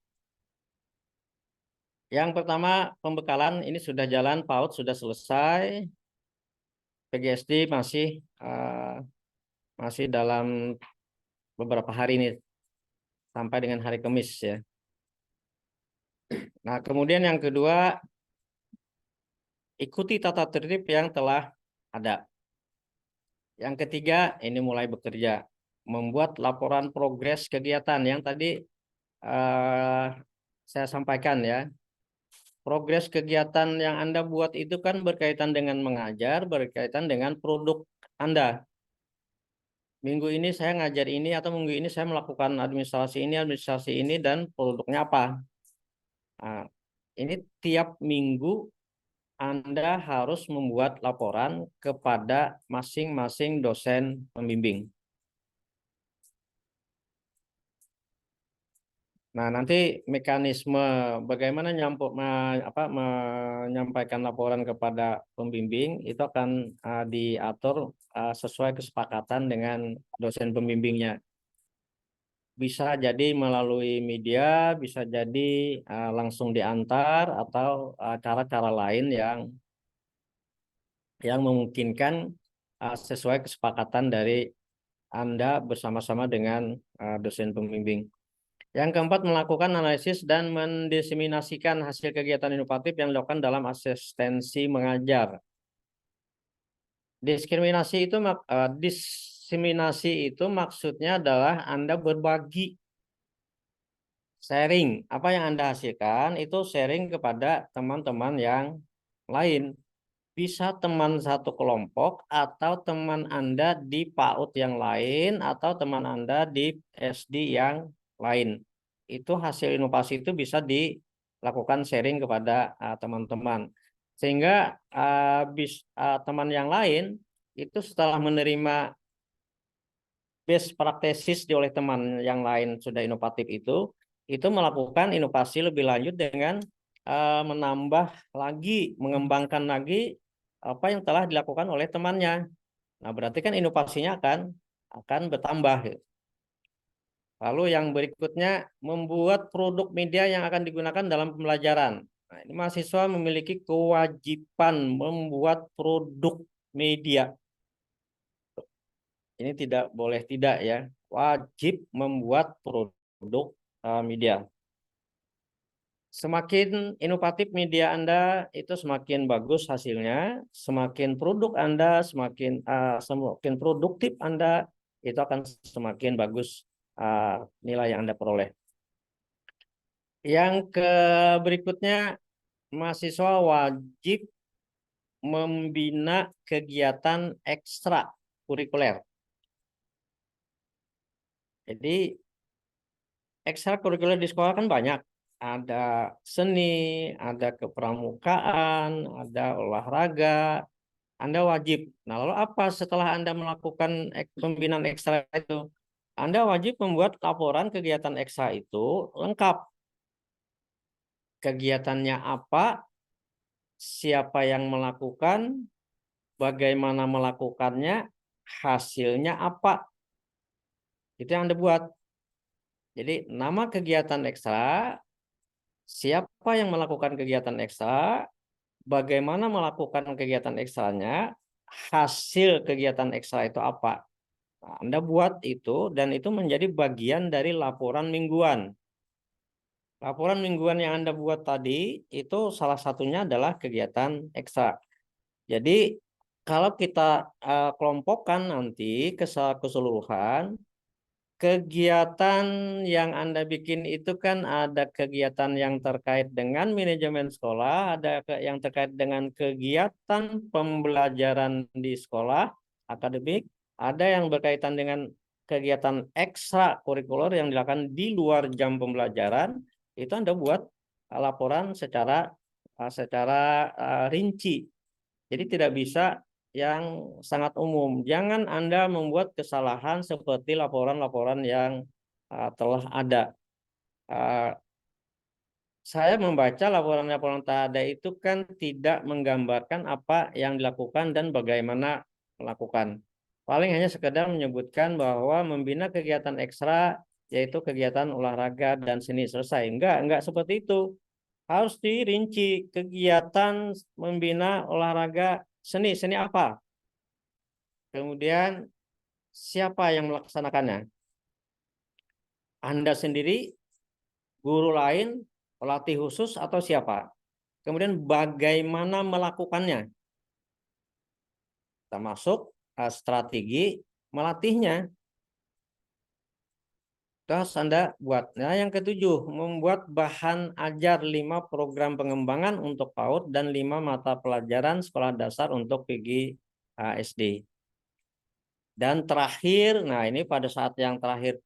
Yang pertama, pembekalan ini sudah jalan, PAUD sudah selesai. PGSD masih dalam beberapa hari ini sampai dengan hari Kamis ya. Nah, kemudian yang kedua, ikuti tata tertib yang telah ada. Yang ketiga, ini mulai bekerja, membuat laporan progres kegiatan yang tadi saya sampaikan ya. Progres kegiatan yang Anda buat itu kan berkaitan dengan mengajar, berkaitan dengan produk Anda. Minggu ini saya ngajar ini atau minggu ini saya melakukan administrasi ini, dan produknya apa. Nah, ini tiap minggu Anda harus membuat laporan kepada masing-masing dosen pembimbing. Nah, nanti mekanisme bagaimana menyampaikan laporan kepada pembimbing itu akan diatur sesuai kesepakatan dengan dosen pembimbingnya. Bisa jadi melalui media, bisa jadi langsung diantar, atau cara-cara lain yang memungkinkan sesuai kesepakatan dari Anda bersama-sama dengan dosen pembimbing. Yang keempat, melakukan analisis dan mendiseminasikan hasil kegiatan inovatif yang dilakukan dalam asistensi mengajar. Diseminasi itu maksudnya adalah Anda berbagi, sharing. Apa yang Anda hasilkan itu sharing kepada teman-teman yang lain. Bisa teman satu kelompok, atau teman Anda di PAUD yang lain, atau teman Anda di SD yang lain. Itu hasil inovasi itu bisa dilakukan sharing kepada teman-teman. Sehingga teman yang lain itu setelah menerima best practices oleh teman yang lain sudah inovatif itu melakukan inovasi lebih lanjut dengan menambah lagi, mengembangkan lagi apa yang telah dilakukan oleh temannya. Nah, berarti kan inovasinya akan bertambah. Lalu yang berikutnya, membuat produk media yang akan digunakan dalam pembelajaran. Nah, ini mahasiswa memiliki kewajiban membuat produk media. Ini tidak boleh tidak ya, wajib membuat produk media. Semakin inovatif media Anda, itu semakin bagus hasilnya. Semakin produk Anda, semakin produktif Anda, itu akan semakin bagus nilai yang Anda peroleh. Yang berikutnya, mahasiswa wajib membina kegiatan ekstra kurikuler. Jadi ekstrakurikuler di sekolah kan banyak. Ada seni, ada kepramukaan, ada olahraga. Anda wajib. Nah, lalu apa setelah Anda melakukan pembinaan ekstra itu? Anda wajib membuat laporan kegiatan ekstra itu lengkap. Kegiatannya apa, siapa yang melakukan, bagaimana melakukannya, hasilnya apa. Itu yang Anda buat. Jadi nama kegiatan ekstra, siapa yang melakukan kegiatan ekstra, bagaimana melakukan kegiatan ekstranya, hasil kegiatan ekstra itu apa. Nah, Anda buat itu dan itu menjadi bagian dari laporan mingguan. Laporan mingguan yang Anda buat tadi itu salah satunya adalah kegiatan ekstra. Jadi kalau kita kelompokkan nanti keseluruhan, kegiatan yang Anda bikin itu kan ada kegiatan yang terkait dengan manajemen sekolah, ada yang terkait dengan kegiatan pembelajaran di sekolah, akademik, ada yang berkaitan dengan kegiatan ekstrakurikuler yang dilakukan di luar jam pembelajaran, itu Anda buat laporan secara rinci. Jadi tidak bisa yang sangat umum. Jangan Anda membuat kesalahan seperti laporan-laporan yang telah ada. Saya membaca laporan-laporan tak ada itu kan tidak menggambarkan apa yang dilakukan dan bagaimana melakukan. Paling hanya sekedar menyebutkan bahwa membina kegiatan ekstra yaitu kegiatan olahraga dan seni selesai. Enggak seperti itu. Harus dirinci kegiatan membina olahraga seni apa? Kemudian siapa yang melaksanakannya? Anda sendiri, guru lain, pelatih khusus atau siapa? Kemudian bagaimana melakukannya? Termasuk strategi melatihnya. Terus Anda buat. Nah, yang ketujuh, membuat bahan ajar 5 program pengembangan untuk PAUD dan 5 mata pelajaran sekolah dasar untuk PG SD. Dan terakhir, nah ini pada saat yang terakhir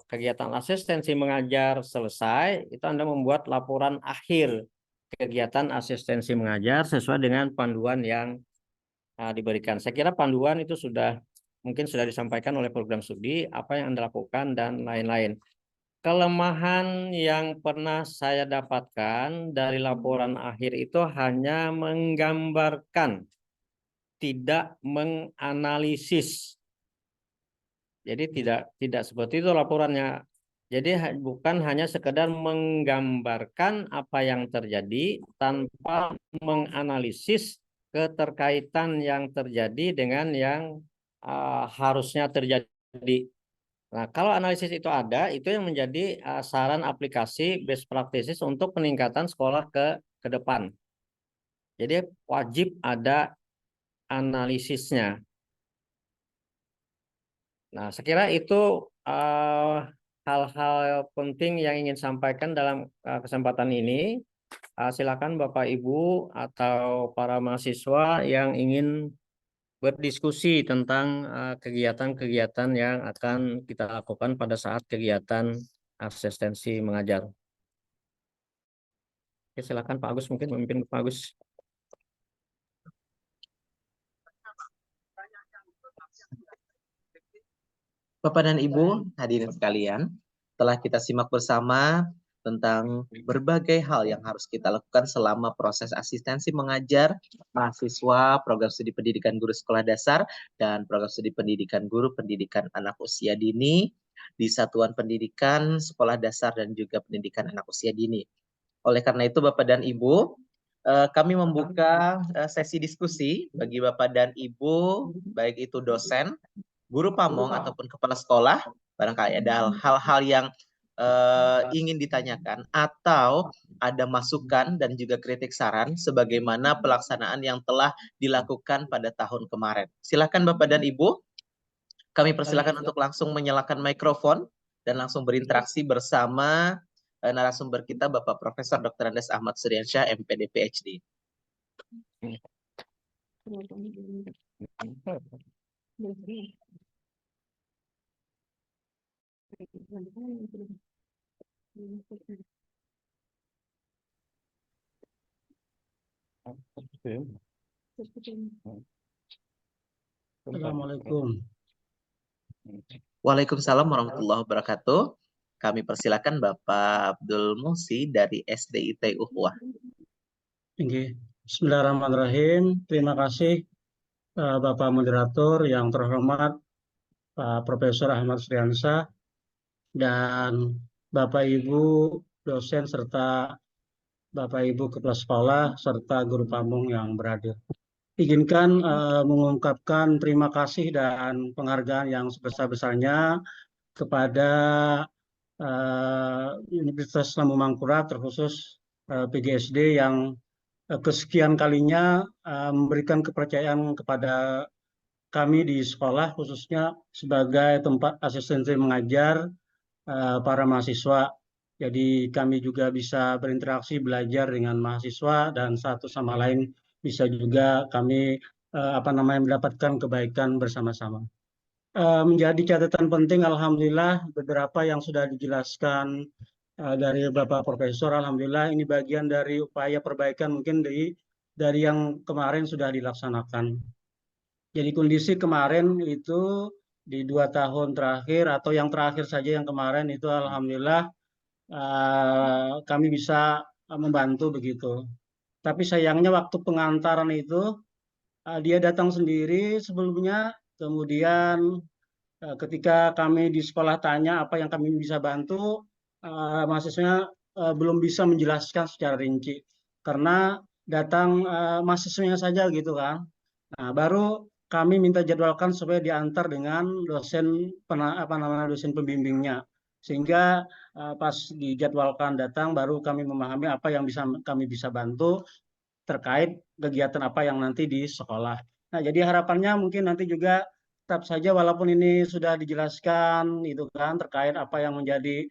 kegiatan asistensi mengajar selesai, itu Anda membuat laporan akhir kegiatan asistensi mengajar sesuai dengan panduan yang diberikan. Saya kira panduan itu mungkin sudah disampaikan oleh program studi, apa yang Anda lakukan dan lain-lain. Kelemahan yang pernah saya dapatkan dari laporan akhir itu hanya menggambarkan, tidak menganalisis. Jadi tidak seperti itu laporannya. Jadi bukan hanya sekedar menggambarkan apa yang terjadi tanpa menganalisis keterkaitan yang terjadi dengan yang harusnya terjadi. Nah, kalau analisis itu ada, itu yang menjadi saran aplikasi best practices untuk peningkatan sekolah ke depan. Jadi wajib ada analisisnya. Nah, saya kira itu hal-hal penting yang ingin sampaikan dalam kesempatan ini. Silakan Bapak Ibu atau para mahasiswa yang ingin berdiskusi tentang kegiatan-kegiatan yang akan kita lakukan pada saat kegiatan asistensi mengajar. Oke, silakan Pak Agus, mungkin memimpin Pak Agus. Bapak dan Ibu, hadirin sekalian, telah kita simak bersama tentang berbagai hal yang harus kita lakukan selama proses asistensi mengajar mahasiswa program studi pendidikan guru sekolah dasar dan program studi pendidikan guru pendidikan anak usia dini di Satuan Pendidikan Sekolah Dasar dan juga Pendidikan Anak Usia Dini. Oleh karena itu, Bapak dan Ibu, kami membuka sesi diskusi bagi Bapak dan Ibu, baik itu dosen, guru pamong ataupun kepala sekolah, barangkali ada hal-hal yang ingin ditanyakan atau ada masukan dan juga kritik saran sebagaimana pelaksanaan yang telah dilakukan pada tahun kemarin. Silakan Bapak dan Ibu, kami persilakan untuk langsung menyalakan mikrofon dan langsung berinteraksi bersama narasumber kita Bapak Profesor Dr. Andes Ahmad Suryansyah, MPD PhD. Assalamualaikum. Waalaikumsalam warahmatullahi wabarakatuh. Kami persilakan Bapak Abdul Musi dari SDIT Ukhuwah. Oke. Bismillahirrahmanirrahim. Terima kasih Bapak Moderator yang terhormat Pak Profesor Ahmad Sriansah dan Bapak Ibu dosen serta Bapak Ibu kepala sekolah serta guru pamong yang berhadir. Izinkan mengungkapkan terima kasih dan penghargaan yang sebesar-besarnya kepada Universitas Lambung Mangkurat terkhusus PGSD yang kesekian kalinya memberikan kepercayaan kepada kami di sekolah khususnya sebagai tempat asistensi mengajar para mahasiswa. Jadi kami juga bisa berinteraksi belajar dengan mahasiswa dan satu sama lain bisa juga kami mendapatkan kebaikan bersama-sama. Menjadi catatan penting, alhamdulillah beberapa yang sudah dijelaskan dari Bapak Profesor, alhamdulillah ini bagian dari upaya perbaikan mungkin dari yang kemarin sudah dilaksanakan. Jadi kondisi kemarin itu di 2 tahun terakhir atau yang terakhir saja yang kemarin itu alhamdulillah kami bisa membantu begitu. Tapi sayangnya waktu pengantaran itu dia datang sendiri sebelumnya, kemudian ketika kami di sekolah tanya apa yang kami bisa bantu, mahasiswanya belum bisa menjelaskan secara rinci karena datang mahasiswanya saja gitu kan. Nah, baru kami minta jadwalkan supaya diantar dengan dosen dosen pembimbingnya. Sehingga pas dijadwalkan datang baru kami memahami apa yang kami bisa bantu terkait kegiatan apa yang nanti di sekolah. Nah, jadi harapannya mungkin nanti juga tetap saja walaupun ini sudah dijelaskan itu kan terkait apa yang menjadi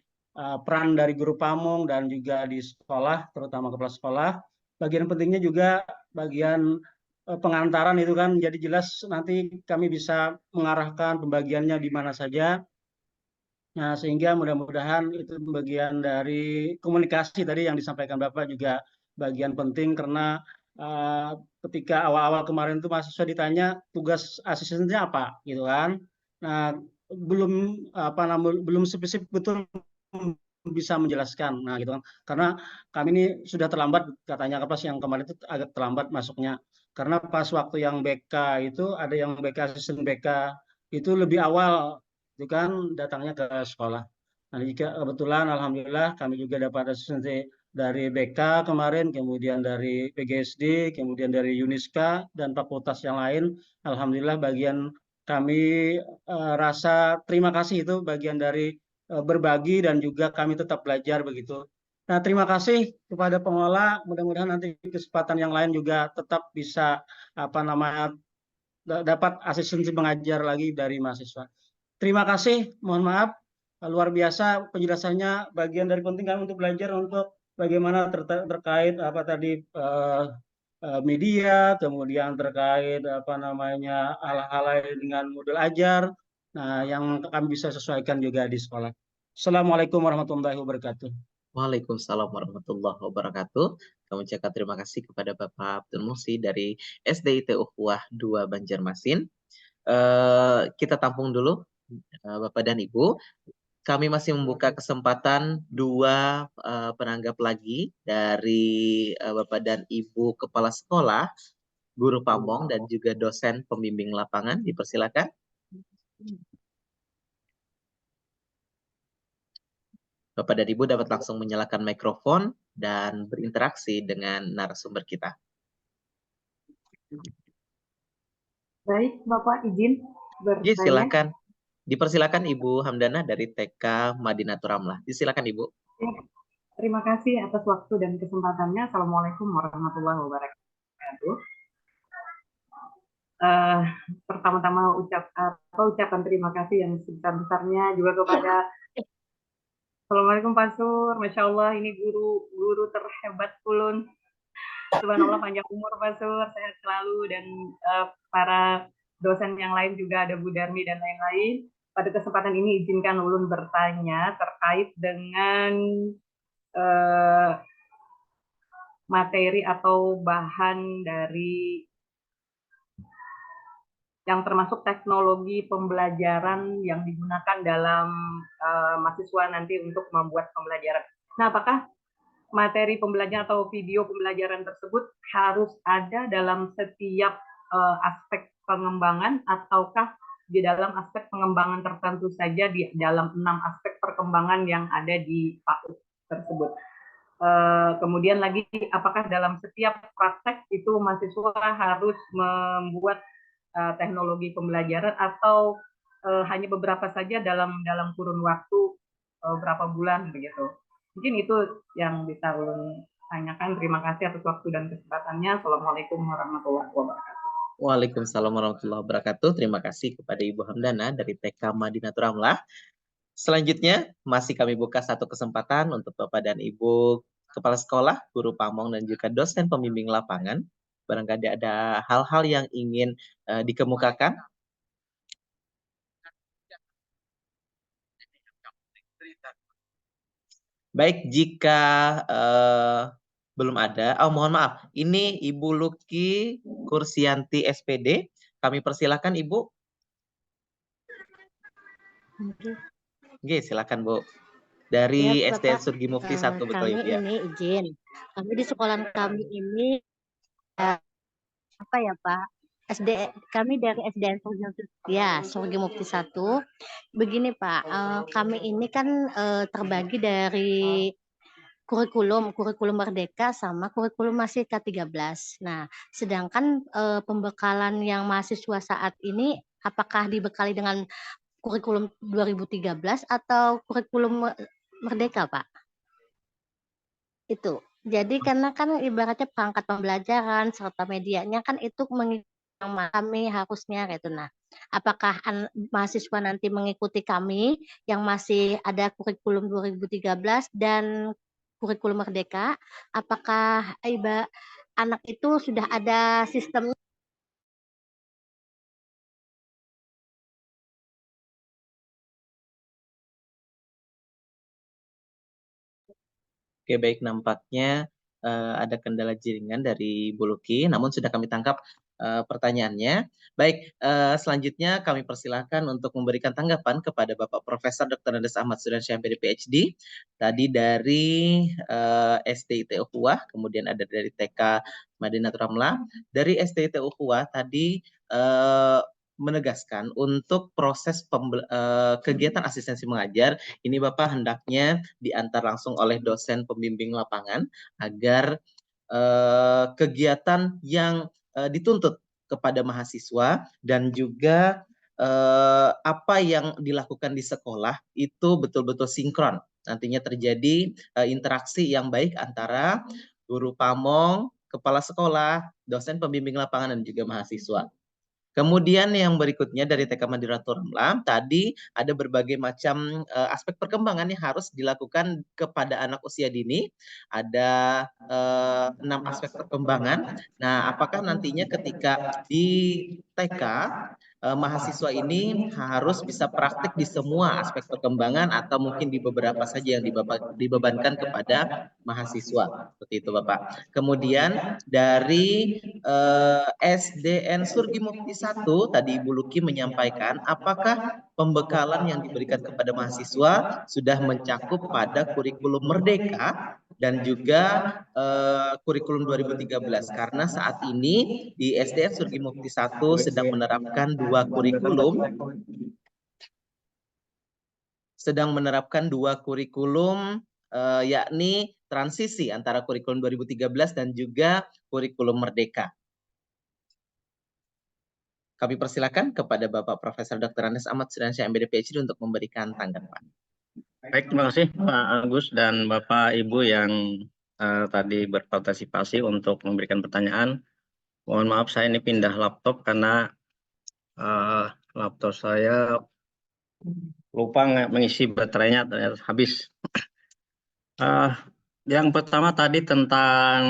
peran dari guru pamong dan juga di sekolah terutama kepala sekolah. Bagian pentingnya juga bagian pengantaran itu kan jadi jelas nanti kami bisa mengarahkan pembagiannya di mana saja. Nah, sehingga mudah-mudahan itu bagian dari komunikasi tadi yang disampaikan Bapak juga bagian penting karena ketika awal-awal kemarin itu mahasiswa ditanya tugas asistennya apa gitu kan. Nah, belum spesifik betul bisa menjelaskan. Nah, gitu kan. Karena kami ini sudah terlambat katanya pas yang kemarin itu agak terlambat masuknya. Karena pas waktu yang BK itu ada yang BK asisten BK itu lebih awal itu kan datangnya ke sekolah. Nah, jika kebetulan alhamdulillah kami juga dapat asistensi dari BK kemarin, kemudian dari PGSD, kemudian dari Uniska dan fakultas yang lain. Alhamdulillah bagian kami rasa terima kasih itu bagian dari berbagi dan juga kami tetap belajar begitu. Nah, terima kasih kepada pengelola. Mudah-mudahan nanti kesempatan yang lain juga tetap bisa dapat asistensi mengajar lagi dari mahasiswa. Terima kasih, mohon maaf luar biasa penjelasannya. Bagian dari penting kami untuk belajar untuk bagaimana terkait media, kemudian terkait hal-hal dengan model ajar. Nah, yang kami bisa sesuaikan juga di sekolah. Assalamualaikum warahmatullahi wabarakatuh. Waalaikumsalam warahmatullahi wabarakatuh. Kami ucapkan terima kasih kepada Bapak Abdul Musi dari SDIT Ukhuwah 2 Banjarmasin. Kita tampung dulu Bapak dan Ibu. Kami masih membuka kesempatan 2 penanggap lagi dari Bapak dan Ibu Kepala Sekolah, Guru Pamong, dan juga dosen pembimbing lapangan. Dipersilakan. Bapak dan Ibu dapat langsung menyalakan mikrofon dan berinteraksi dengan narasumber kita. Baik, Bapak izin bertanya. Ya, silakan. Dipersilakan Ibu Hamdana dari TK Madinatul Ramlah. Disilakan Ibu. Terima kasih atas waktu dan kesempatannya. Assalamualaikum warahmatullahi wabarakatuh. Pertama-tama ucapan terima kasih yang sebesar-besarnya juga kepada Assalamualaikum Pak Sur. Masya Allah ini guru terhebat ulun. Subhanallah panjang umur Pak Sur, sehat selalu, dan para dosen yang lain juga ada Bu Darmi dan lain-lain. pada kesempatan ini izinkan ulun bertanya terkait dengan materi atau bahan dari yang termasuk teknologi pembelajaran yang digunakan dalam mahasiswa nanti untuk membuat pembelajaran. Nah, apakah materi pembelajaran atau video pembelajaran tersebut harus ada dalam setiap aspek pengembangan, ataukah di dalam aspek pengembangan tertentu saja di dalam 6 aspek perkembangan yang ada di PAUD tersebut? Kemudian lagi, apakah dalam setiap praktek itu mahasiswa harus membuat teknologi pembelajaran atau hanya beberapa saja dalam kurun waktu berapa bulan begitu? Mungkin itu yang bisa ulun tanyakan. Terima kasih atas waktu dan kesempatannya. Assalamualaikum warahmatullahi wabarakatuh. Waalaikumsalam warahmatullahi wabarakatuh. Terima kasih kepada Ibu Hamdana dari TK Madinatul Ramlah. Selanjutnya masih kami buka satu kesempatan untuk Bapak dan Ibu Kepala Sekolah, Guru Pamong, dan juga dosen pembimbing lapangan. Barangkali ada hal-hal yang ingin dikemukakan. Baik, jika belum ada, mohon maaf, ini Ibu Luki Kursianti SPD. Kami persilakan Ibu. Oke, silakan Bu. Dari Ya, SDN Bapak, Surgi Mufti 1, betul kami Ibu ya? ini izin. Kami di sekolah kami ini apa ya Pak? Kami dari SDN Surgi Mufti 1. Begini Pak, kami ini kan terbagi dari kurikulum Merdeka sama kurikulum masih K13. Nah, sedangkan pembekalan yang mahasiswa saat ini apakah dibekali dengan kurikulum 2013 atau kurikulum Merdeka, Pak? Itu. Jadi karena kan ibaratnya perangkat pembelajaran serta medianya kan itu mengikuti kami harusnya gitu. Nah, apakah mahasiswa nanti mengikuti kami yang masih ada kurikulum 2013 dan kurikulum Merdeka, apakah anak itu sudah ada sistem? Oke, baik, nampaknya ada kendala jaringan dari Bu Luki, namun sudah kami tangkap pertanyaannya. Baik, selanjutnya kami persilahkan untuk memberikan tanggapan kepada Bapak Profesor Dr. Andes Ahmad Sudarsyah MPD PhD. Tadi dari STIT Ukhuwah, kemudian ada dari TK Madinatul Ramlah. Dari STIT Ukhuwah tadi menegaskan untuk proses kegiatan asistensi mengajar ini Bapak hendaknya diantar langsung oleh dosen pembimbing lapangan agar kegiatan yang dituntut kepada mahasiswa dan juga apa yang dilakukan di sekolah itu betul-betul sinkron. Nantinya terjadi interaksi yang baik antara guru pamong, kepala sekolah, dosen pembimbing lapangan, dan juga mahasiswa. Kemudian yang berikutnya dari TK Madinatul Ramlah, tadi ada berbagai macam aspek perkembangan yang harus dilakukan kepada anak usia dini. Ada 6 aspek perkembangan. Nah, apakah nantinya ketika di TK, mahasiswa ini harus bisa praktik di semua aspek perkembangan atau mungkin di beberapa saja yang dibebankan kepada mahasiswa. Seperti itu Bapak. Kemudian dari SDN Surgi Mufti 1 tadi Ibu Luki menyampaikan apakah pembekalan yang diberikan kepada mahasiswa sudah mencakup pada kurikulum Merdeka dan juga kurikulum 2013 karena saat ini di SDN Surgi Mufti 1 sedang menerapkan dua kurikulum yakni transisi antara kurikulum 2013 dan juga kurikulum Merdeka. Kami persilakan kepada Bapak Profesor Dr. Andes Ahmad Sudarsyah MPD PhD untuk memberikan tanggapan. Baik, terima kasih Pak Agus dan Bapak Ibu yang tadi berpartisipasi untuk memberikan pertanyaan. Mohon maaf saya ini pindah laptop karena laptop saya lupa mengisi baterainya, ternyata habis. Yang pertama tadi tentang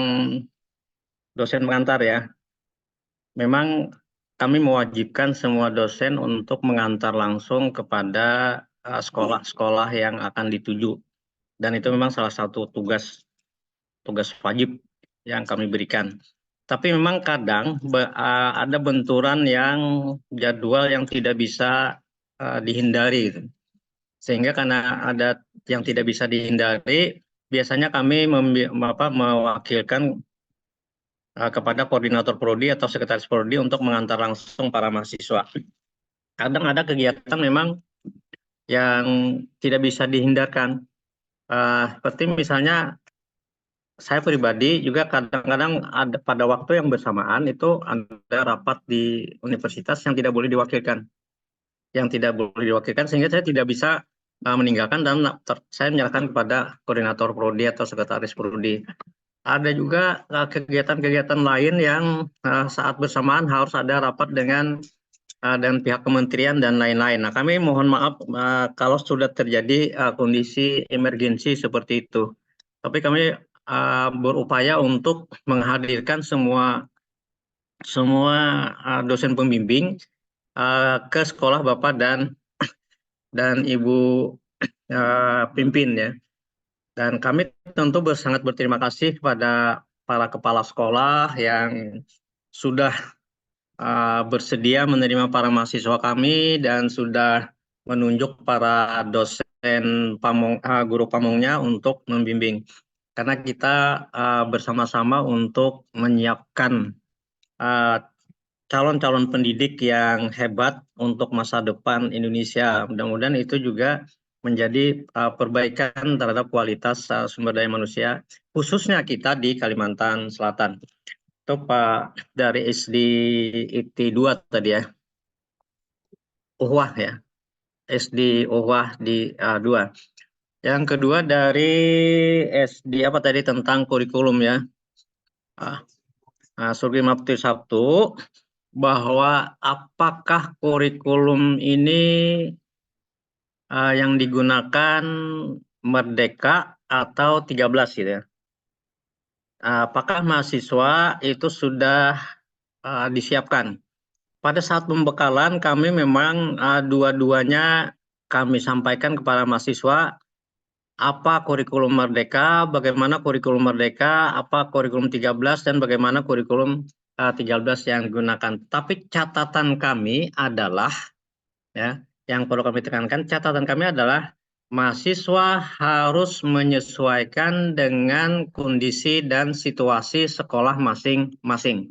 dosen pengantar ya. Memang kami mewajibkan semua dosen untuk mengantar langsung kepada sekolah-sekolah yang akan dituju. Dan itu memang salah satu tugas wajib yang kami berikan. Tapi memang kadang ada benturan yang jadwal yang tidak bisa dihindari. Gitu. Sehingga karena ada yang tidak bisa dihindari, biasanya kami mewakilkan kepada koordinator prodi atau sekretaris prodi untuk mengantar langsung para mahasiswa. Kadang ada kegiatan memang yang tidak bisa dihindarkan. Seperti misalnya saya pribadi juga kadang-kadang ada pada waktu yang bersamaan itu ada rapat di universitas yang tidak boleh diwakilkan. Sehingga saya tidak bisa meninggalkan dan saya menyerahkan kepada koordinator prodi atau sekretaris prodi. Ada juga kegiatan-kegiatan lain yang saat bersamaan harus ada rapat dengan pihak kementerian dan lain-lain. Nah, kami mohon maaf kalau sudah terjadi kondisi emergensi seperti itu. Tapi kami berupaya untuk menghadirkan semua dosen pembimbing ke sekolah Bapak dan Ibu pimpin ya. Dan kami tentu sangat berterima kasih kepada para kepala sekolah yang sudah bersedia menerima para mahasiswa kami dan sudah menunjuk para dosen guru pamongnya untuk membimbing. Karena kita bersama-sama untuk menyiapkan calon-calon pendidik yang hebat untuk masa depan Indonesia. Mudah-mudahan itu juga menjadi perbaikan terhadap kualitas sumber daya manusia, khususnya kita di Kalimantan Selatan. Itu Pak dari SD IT 2 tadi ya, Uhwah ya, SD Uhwah di 2. Yang kedua dari SD apa tadi tentang kurikulum ya, Surgi Mukti 1, bahwa apakah kurikulum ini yang digunakan Merdeka atau 13 gitu ya. Apakah mahasiswa itu sudah disiapkan? Pada saat pembekalan kami memang dua-duanya kami sampaikan kepada mahasiswa apa kurikulum Merdeka, bagaimana kurikulum Merdeka, apa kurikulum 13 dan bagaimana kurikulum 13 yang digunakan. Tapi catatan kami adalah ya, yang perlu kami tekankan, catatan kami adalah mahasiswa harus menyesuaikan dengan kondisi dan situasi sekolah masing-masing.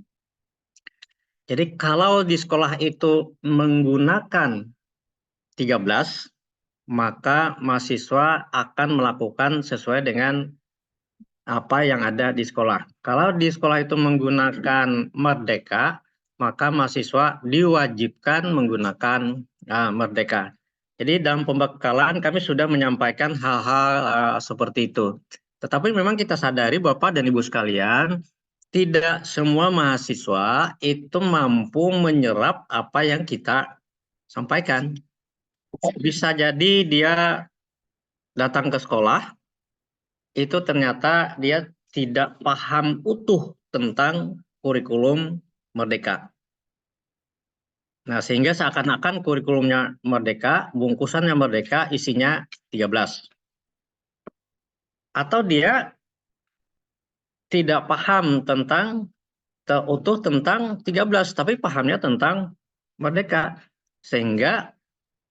Jadi kalau di sekolah itu menggunakan 13, maka mahasiswa akan melakukan sesuai dengan apa yang ada di sekolah. Kalau di sekolah itu menggunakan Merdeka, maka mahasiswa diwajibkan menggunakan Merdeka. Jadi dalam pembekalan kami sudah menyampaikan hal-hal seperti itu. Tetapi memang kita sadari Bapak dan Ibu sekalian, tidak semua mahasiswa itu mampu menyerap apa yang kita sampaikan. Bisa jadi dia datang ke sekolah, itu ternyata dia tidak paham utuh tentang kurikulum Merdeka. Nah, sehingga seakan-akan kurikulumnya Merdeka, bungkusannya Merdeka, isinya 13. Atau dia tidak paham utuh tentang 13, tapi pahamnya tentang Merdeka. Sehingga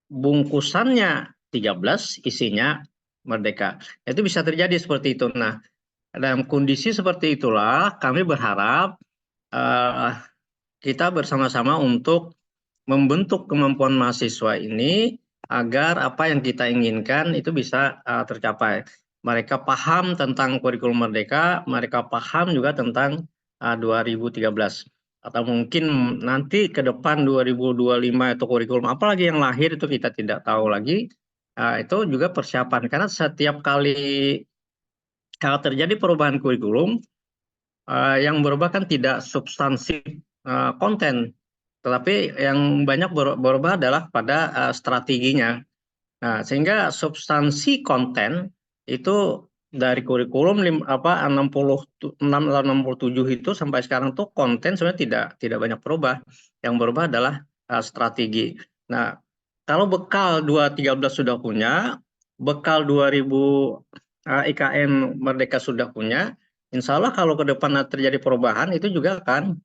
bungkusannya 13, isinya Merdeka. Itu bisa terjadi seperti itu. Nah, dalam kondisi seperti itulah kami berharap kita bersama-sama untuk membentuk kemampuan mahasiswa ini agar apa yang kita inginkan itu bisa tercapai. Mereka paham tentang kurikulum Merdeka, mereka paham juga tentang 2013. Atau mungkin nanti ke depan 2025 itu kurikulum apalagi yang lahir itu kita tidak tahu lagi. Itu juga persiapan karena setiap kali kalau terjadi perubahan kurikulum yang berubah kan tidak substansi konten, tetapi yang banyak berubah adalah pada strateginya. Nah, sehingga substansi konten itu dari kurikulum 66 atau 67 itu sampai sekarang tuh konten sebenarnya tidak banyak berubah. Yang berubah adalah strategi. Nah, kalau bekal 2013 sudah punya, bekal 2000 IKN Merdeka sudah punya, insya Allah kalau ke depan terjadi perubahan itu juga akan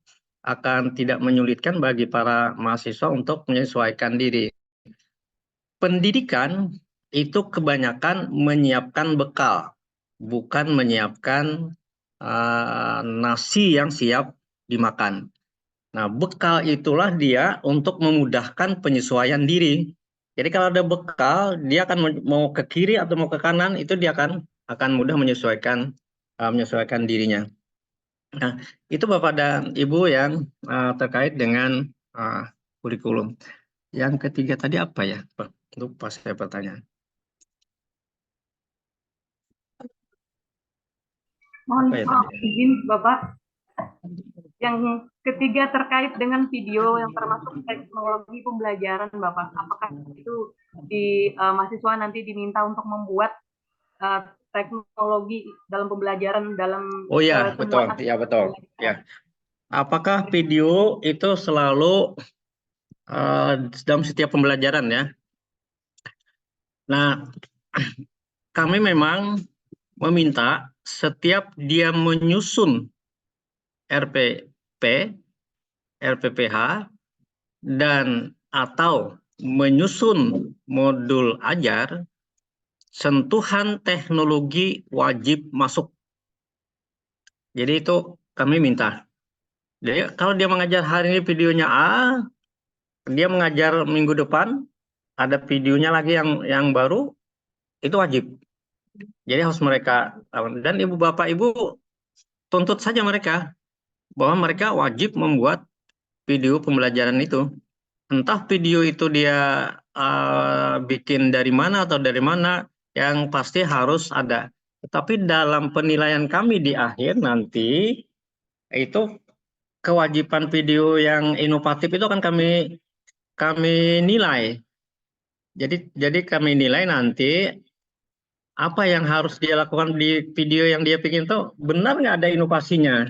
tidak menyulitkan bagi para mahasiswa untuk menyesuaikan diri. Pendidikan itu kebanyakan menyiapkan bekal, bukan menyiapkan nasi yang siap dimakan. Nah, bekal itulah dia untuk memudahkan penyesuaian diri. Jadi kalau ada bekal, dia akan mau ke kiri atau mau ke kanan, itu dia akan mudah menyesuaikan dirinya. Nah, itu Bapak dan Ibu yang terkait dengan kurikulum. Yang ketiga tadi apa ya? Lupa saya pertanyaan. Mohon Apa ya maaf, tadi? izin Bapak. Yang ketiga terkait dengan video yang termasuk teknologi pembelajaran Bapak. Apakah itu mahasiswa nanti diminta untuk membuat teknologi dalam pembelajaran dalam Oh ya, betul. temuan Ya, betul. Ya. Apakah video itu selalu dalam setiap pembelajaran ya? Nah, kami memang meminta setiap dia menyusun RPP, RPPH, dan atau menyusun modul ajar, sentuhan teknologi wajib masuk. Jadi itu kami minta. Jadi kalau dia mengajar hari ini videonya A, dia mengajar minggu depan ada videonya lagi yang baru, itu wajib. Jadi harus mereka, dan ibu bapak ibu tuntut saja mereka bahwa mereka wajib membuat video pembelajaran itu. Entah video itu dia bikin dari mana atau dari mana, yang pasti harus ada. Tetapi dalam penilaian kami di akhir nanti, itu kewajiban video yang inovatif itu akan kami nilai. Jadi kami nilai nanti apa yang harus dia lakukan di video yang dia bikin itu benar nggak ada inovasinya.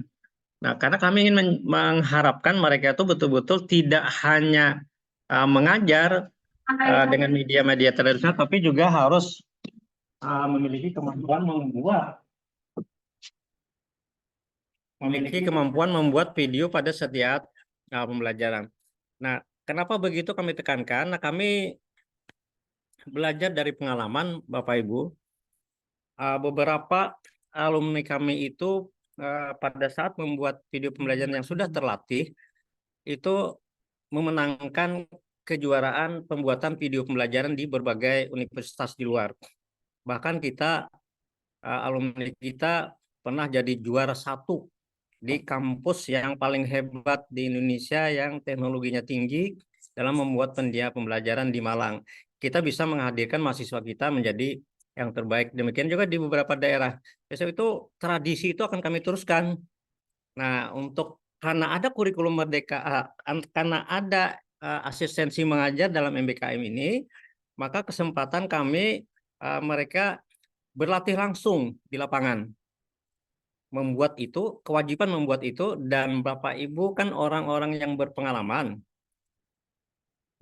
Nah, karena kami ingin mengharapkan mereka itu betul-betul tidak hanya mengajar dengan media-media tradisional, tapi juga harus memiliki kemampuan membuat video pada setiap pembelajaran. Nah, kenapa begitu kami tekankan? Nah, kami belajar dari pengalaman Bapak Ibu. Beberapa alumni kami itu pada saat membuat video pembelajaran yang sudah terlatih, itu memenangkan kejuaraan pembuatan video pembelajaran di berbagai universitas di luar. Bahkan alumni kita pernah jadi juara 1 di kampus yang paling hebat di Indonesia yang teknologinya tinggi dalam membuat media pembelajaran di Malang. Kita bisa menghadirkan mahasiswa kita menjadi yang terbaik. Demikian juga di beberapa daerah. Biasanya itu tradisi itu akan kami teruskan. Nah, karena ada kurikulum merdeka, karena ada asistensi mengajar dalam MBKM ini, maka kesempatan kami mereka berlatih langsung di lapangan. Kewajiban membuat itu, dan Bapak Ibu kan orang-orang yang berpengalaman.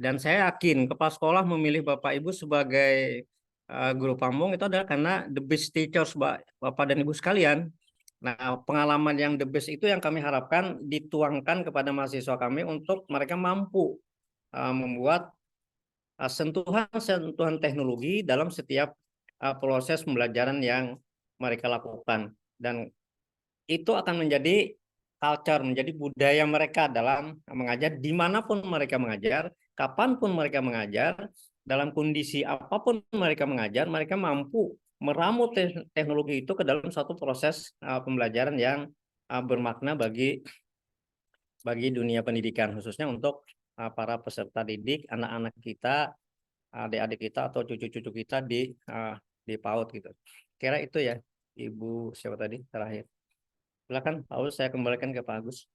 Dan saya yakin kepala sekolah memilih Bapak Ibu sebagai guru pamong itu adalah karena the best teachers Bapak dan Ibu sekalian. Nah, pengalaman yang the best itu yang kami harapkan dituangkan kepada mahasiswa kami untuk mereka mampu membuat sentuhan teknologi dalam setiap proses pembelajaran yang mereka lakukan. Dan itu akan menjadi culture, menjadi budaya mereka dalam mengajar, dimanapun mereka mengajar, kapanpun mereka mengajar, dalam kondisi apapun mereka mengajar, mereka mampu meramu teknologi itu ke dalam suatu proses pembelajaran yang bermakna bagi dunia pendidikan, khususnya untuk para peserta didik, anak-anak kita, adik-adik kita atau cucu-cucu kita di PAUD gitu. Kira itu ya, Ibu siapa tadi terakhir. Silakan Pak Agus, saya kembalikan ke Pak Agus.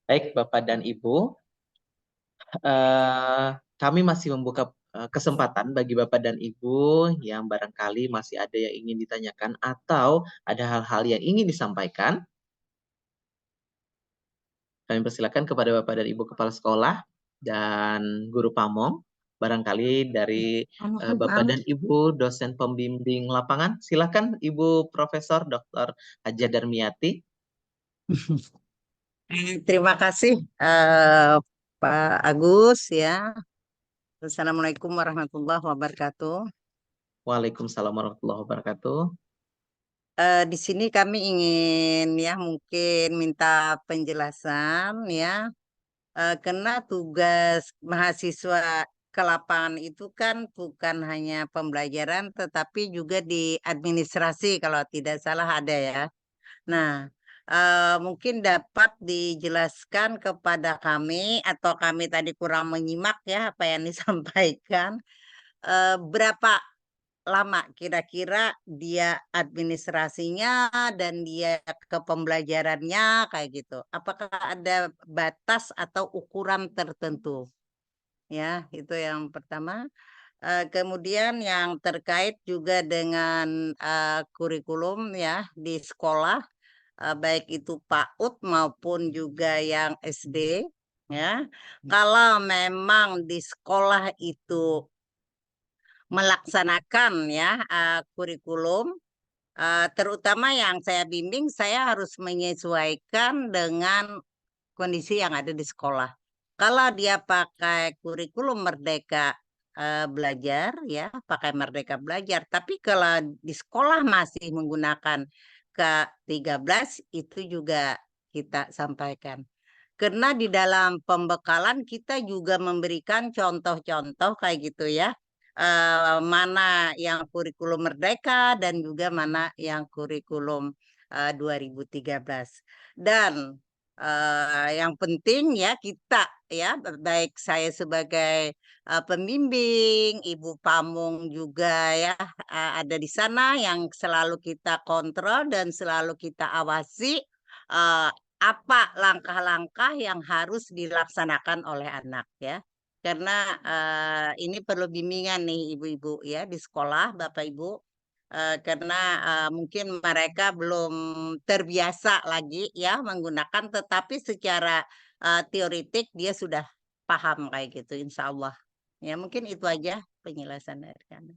Baik Bapak dan Ibu, kami masih membuka kesempatan bagi Bapak dan Ibu yang barangkali masih ada yang ingin ditanyakan atau ada hal-hal yang ingin disampaikan. Kami persilakan kepada Bapak dan Ibu Kepala Sekolah dan Guru Pamong. Barangkali dari Bapak dan Ibu dosen pembimbing lapangan. Silakan Ibu Profesor Dr. Haja Darmiati. Terima kasih Pak Agus ya. Assalamualaikum warahmatullahi wabarakatuh. Waalaikumsalam warahmatullahi wabarakatuh. Di sini kami ingin ya mungkin minta penjelasan ya, karena tugas mahasiswa ke lapangan itu kan bukan hanya pembelajaran tetapi juga di administrasi kalau tidak salah ada ya. Nah, mungkin dapat dijelaskan kepada kami atau kami tadi kurang menyimak ya apa yang disampaikan, berapa lama kira-kira dia administrasinya dan dia ke pembelajarannya kayak gitu. Apakah ada batas atau ukuran tertentu? Ya, itu yang pertama. Kemudian yang terkait juga dengan kurikulum ya di sekolah, baik itu PAUD maupun juga yang SD ya. Kalau memang di sekolah itu melaksanakan ya kurikulum, terutama yang saya bimbing, saya harus menyesuaikan dengan kondisi yang ada di sekolah. Kalau dia pakai kurikulum Merdeka Belajar ya, pakai Merdeka Belajar, tapi kalau di sekolah masih menggunakan K13 itu juga kita sampaikan. Karena di dalam pembekalan kita juga memberikan contoh-contoh kayak gitu ya. Mana yang kurikulum Merdeka dan juga mana yang kurikulum 2013. Dan yang penting ya kita ya baik saya sebagai pembimbing, Ibu Pamung juga ya ada di sana yang selalu kita kontrol dan selalu kita awasi apa langkah-langkah yang harus dilaksanakan oleh anak ya. Karena ini perlu bimbingan nih ibu-ibu ya di sekolah, Bapak Ibu. Karena mungkin mereka belum terbiasa lagi ya menggunakan, tetapi secara teoritik dia sudah paham kayak gitu, insya Allah. Ya mungkin itu aja penjelasan dari kami.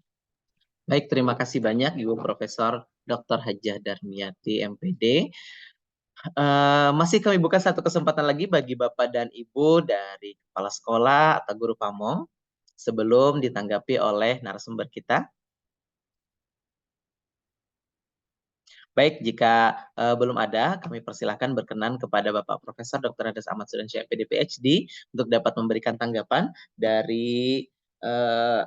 Baik, terima kasih banyak Ibu Profesor Dr. Hajah Darmiati, MPD. Masih kami buka satu kesempatan lagi bagi Bapak dan Ibu dari Kepala Sekolah atau Guru Pamong sebelum ditanggapi oleh narasumber kita. Baik, jika belum ada, kami persilahkan berkenan kepada Bapak Profesor Dr. Hadas Ahmad Sudansyah, MPD PhD, untuk dapat memberikan tanggapan dari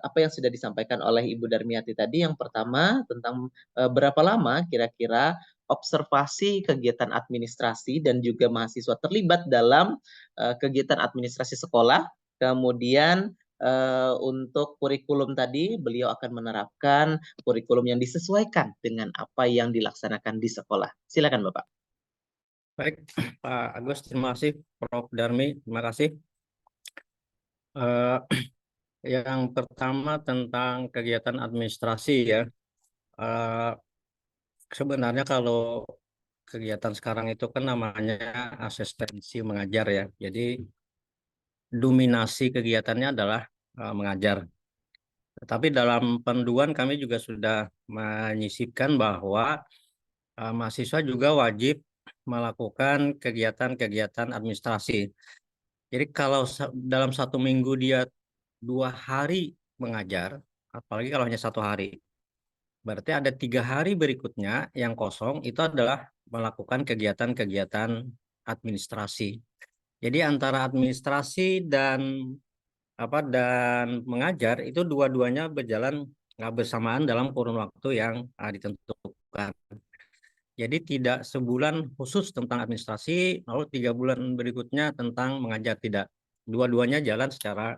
apa yang sudah disampaikan oleh Ibu Darmiati tadi. Yang pertama tentang berapa lama kira-kira observasi kegiatan administrasi dan juga mahasiswa terlibat dalam kegiatan administrasi sekolah. Kemudian untuk kurikulum tadi, beliau akan menerapkan kurikulum yang disesuaikan dengan apa yang dilaksanakan di sekolah. Silakan Bapak. Baik, Pak Agus, terima kasih. Prof. Darmi, terima kasih. Yang pertama tentang kegiatan administrasi ya. Sebenarnya kalau kegiatan sekarang itu kan namanya asistensi mengajar ya. Jadi dominasi kegiatannya adalah mengajar. Tetapi dalam panduan kami juga sudah menyisipkan bahwa mahasiswa juga wajib melakukan kegiatan-kegiatan administrasi. Jadi kalau dalam satu minggu dia 2 hari mengajar, apalagi kalau hanya 1 hari, berarti ada 3 hari berikutnya yang kosong itu adalah melakukan kegiatan-kegiatan administrasi. Jadi antara administrasi dan mengajar itu dua-duanya berjalan bersamaan dalam kurun waktu yang ditentukan. Jadi tidak sebulan khusus tentang administrasi, lalu 3 bulan berikutnya tentang mengajar, tidak. Dua-duanya jalan secara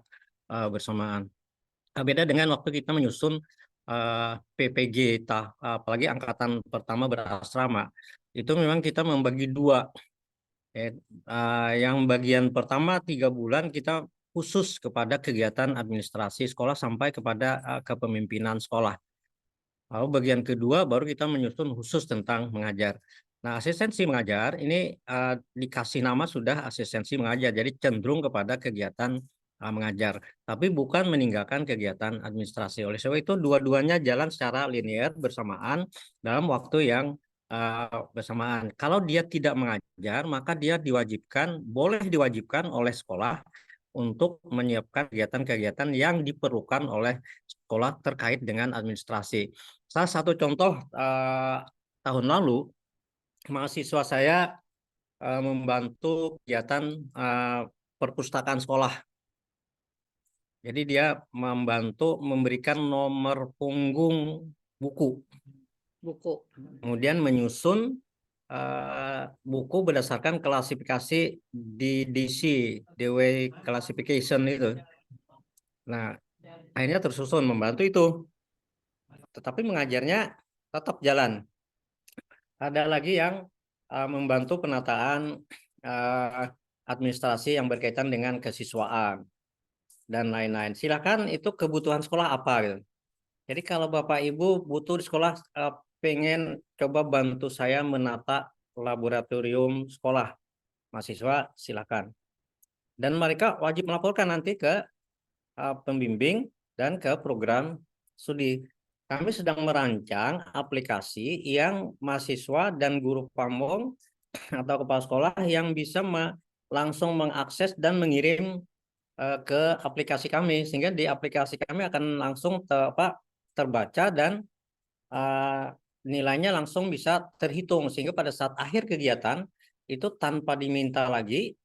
bersamaan. Beda dengan waktu kita menyusun PPG, apalagi angkatan pertama berasrama, itu memang kita membagi 2. Yang bagian pertama 3 bulan kita khusus kepada kegiatan administrasi sekolah sampai kepada kepemimpinan sekolah. Lalu bagian kedua baru kita menyusun khusus tentang mengajar. Nah, asistensi mengajar ini dikasih nama sudah asistensi mengajar, jadi cenderung kepada kegiatan mengajar, tapi bukan meninggalkan kegiatan administrasi. Oleh sebab itu, dua-duanya jalan secara linear bersamaan dalam waktu yang bersamaan. Kalau dia tidak mengajar, maka dia boleh diwajibkan oleh sekolah untuk menyiapkan kegiatan-kegiatan yang diperlukan oleh sekolah terkait dengan administrasi. Salah satu contoh tahun lalu, mahasiswa saya membantu kegiatan perpustakaan sekolah. Jadi dia membantu memberikan nomor punggung buku. Kemudian menyusun buku berdasarkan klasifikasi DDC, DW Classification itu. Nah, akhirnya tersusun membantu itu. Tetapi mengajarnya tetap jalan. Ada lagi yang membantu penataan administrasi yang berkaitan dengan kesiswaan dan lain-lain. Silakan, itu kebutuhan sekolah apa gitu. Jadi kalau Bapak Ibu butuh di sekolah pengen coba bantu saya menata laboratorium sekolah mahasiswa, silakan. Dan mereka wajib melaporkan nanti ke pembimbing dan ke program studi. Kami sedang merancang aplikasi yang mahasiswa dan guru pamong atau kepala sekolah yang bisa langsung mengakses dan mengirim ke aplikasi kami, sehingga di aplikasi kami akan langsung terbaca dan nilainya langsung bisa terhitung, sehingga pada saat akhir kegiatan itu tanpa diminta lagi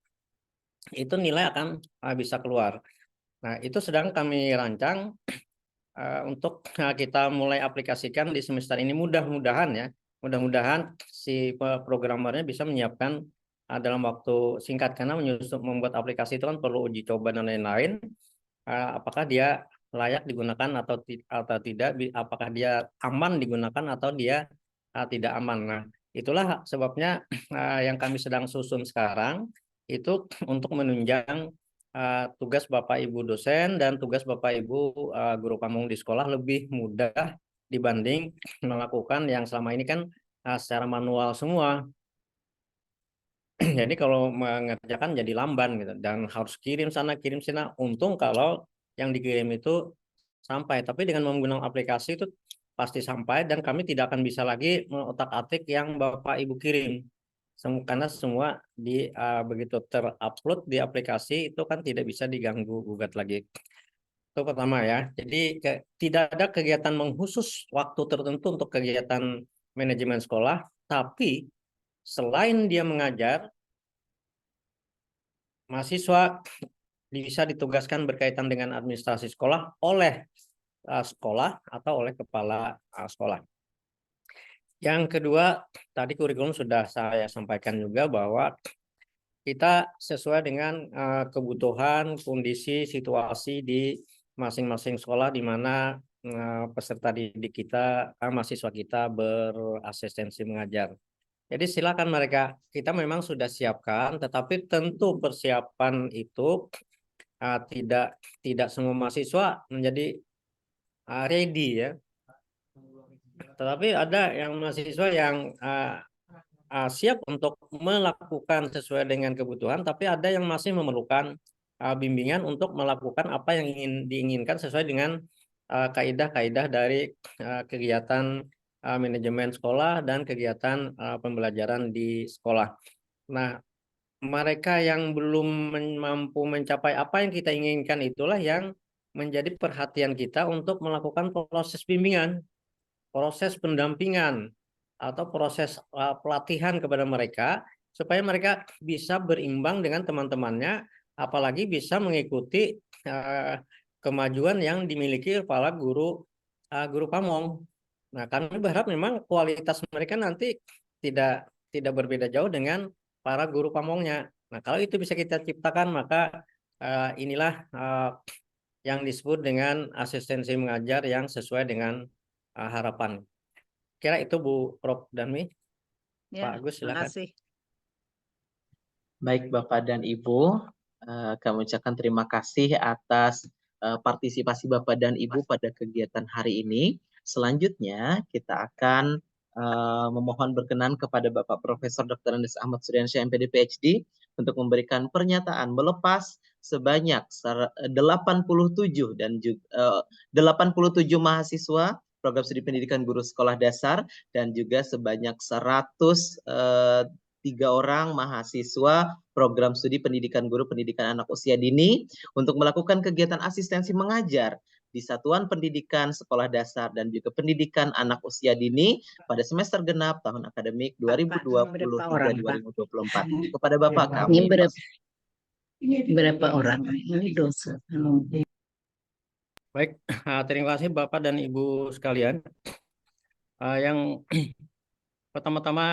itu nilai akan bisa keluar. Nah, itu sedang kami rancang untuk kita mulai aplikasikan di semester ini. Mudah-mudahan si programmernya bisa menyiapkan dalam waktu singkat, karena membuat aplikasi itu kan perlu uji coba dan lain-lain. Apakah dia layak digunakan atau tidak, apakah dia aman digunakan atau dia tidak aman. Nah, itulah sebabnya yang kami sedang susun sekarang itu untuk menunjang tugas Bapak Ibu dosen dan tugas Bapak Ibu guru pamong di sekolah lebih mudah dibanding melakukan yang selama ini kan secara manual semua. Jadi kalau mengerjakan jadi lamban gitu, dan harus kirim sana kirim sini. Untung kalau yang dikirim itu sampai, tapi dengan menggunakan aplikasi itu pasti sampai, dan kami tidak akan bisa lagi mengotak-atik yang Bapak Ibu kirim. Karena semua begitu terupload di aplikasi itu kan tidak bisa diganggu gugat lagi. Itu pertama ya. Jadi tidak ada kegiatan mengkhusus waktu tertentu untuk kegiatan manajemen sekolah, tapi selain dia mengajar, mahasiswa bisa ditugaskan berkaitan dengan administrasi sekolah oleh sekolah atau oleh kepala sekolah. Yang kedua, tadi kurikulum sudah saya sampaikan juga bahwa kita sesuai dengan kebutuhan, kondisi, situasi di masing-masing sekolah di mana peserta didik kita, mahasiswa kita berasistensi mengajar. Jadi silakan mereka, kita memang sudah siapkan, tetapi tentu persiapan itu tidak semua mahasiswa menjadi ready ya. Tetapi ada yang mahasiswa yang siap untuk melakukan sesuai dengan kebutuhan, tapi ada yang masih memerlukan bimbingan untuk melakukan apa yang diinginkan sesuai dengan kaidah-kaidah dari kegiatan manajemen sekolah dan kegiatan pembelajaran di sekolah. Nah, mereka yang belum mampu mencapai apa yang kita inginkan itulah yang menjadi perhatian kita untuk melakukan proses bimbingan, proses pendampingan, atau proses pelatihan kepada mereka supaya mereka bisa berimbang dengan teman-temannya, apalagi bisa mengikuti kemajuan yang dimiliki kepala guru pamong. Nah, kami berharap memang kualitas mereka nanti tidak berbeda jauh dengan para guru pamongnya. Nah, kalau itu bisa kita ciptakan, maka inilah yang disebut dengan asistensi mengajar yang sesuai dengan harapan. Kira itu Bu Prof. Danmi. Ya, Pak Agus silakan. Terima kasih. Baik Bapak dan Ibu, Kami ucapkan terima kasih atas partisipasi Bapak dan Ibu pada kegiatan hari ini. Selanjutnya kita akan memohon berkenan kepada Bapak Profesor Dr. Andes Ahmad Suryansyah MPD PhD untuk memberikan pernyataan melepas sebanyak 87 dan juga 87 mahasiswa program studi pendidikan guru sekolah dasar dan juga sebanyak 103 orang mahasiswa program studi pendidikan guru pendidikan anak usia dini untuk melakukan kegiatan asistensi mengajar di Satuan Pendidikan Sekolah Dasar dan juga Pendidikan Anak Usia Dini pada semester genap tahun akademik 2023-2024. Kepada Bapak kami. Berapa orang? Ini dosa. Baik, terima kasih Bapak dan Ibu sekalian. Yang pertama-tama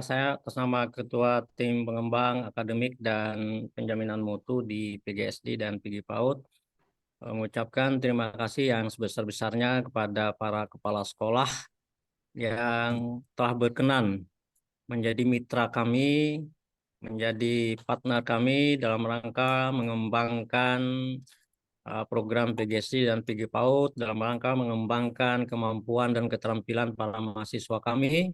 saya atas nama Ketua Tim Pengembang Akademik dan Penjaminan Mutu di PGSD dan PG PAUD mengucapkan terima kasih yang sebesar-besarnya kepada para kepala sekolah yang telah berkenan menjadi mitra kami, menjadi partner kami dalam rangka mengembangkan program PGSD dan PG PAUD dalam rangka mengembangkan kemampuan dan keterampilan para mahasiswa kami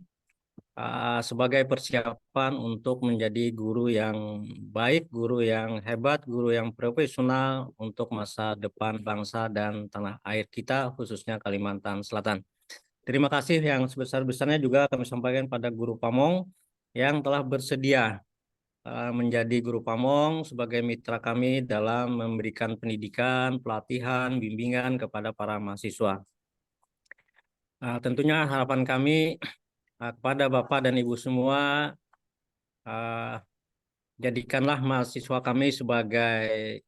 sebagai persiapan untuk menjadi guru yang baik, guru yang hebat, guru yang profesional untuk masa depan bangsa dan tanah air kita, khususnya Kalimantan Selatan. Terima kasih yang sebesar-besarnya juga kami sampaikan pada Guru Pamong yang telah bersedia menjadi Guru Pamong sebagai mitra kami dalam memberikan pendidikan, pelatihan, bimbingan kepada para mahasiswa. Tentunya harapan kami kepada Bapak dan Ibu semua, jadikanlah mahasiswa kami sebagai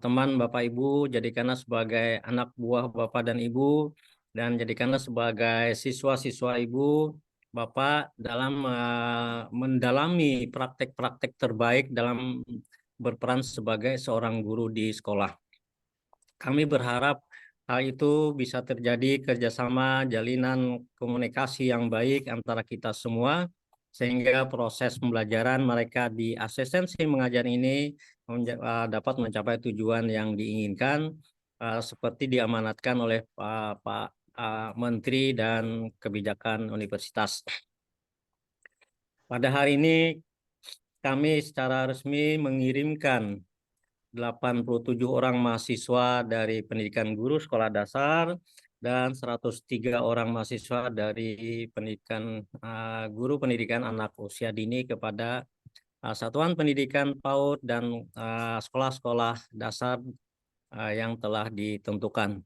teman Bapak Ibu, jadikanlah sebagai anak buah Bapak dan Ibu, dan jadikanlah sebagai siswa-siswa Ibu, Bapak dalam mendalami praktek-praktek terbaik dalam berperan sebagai seorang guru di sekolah. Kami berharap hal itu bisa terjadi kerjasama, jalinan komunikasi yang baik antara kita semua, sehingga proses pembelajaran mereka di asistensi mengajar ini dapat mencapai tujuan yang diinginkan, seperti diamanatkan oleh Pak Menteri dan Kebijakan Universitas. Pada hari ini kami secara resmi mengirimkan 87 orang mahasiswa dari pendidikan guru sekolah dasar dan 103 orang mahasiswa dari pendidikan guru pendidikan anak usia dini kepada Satuan Pendidikan PAUD dan sekolah-sekolah dasar yang telah ditentukan.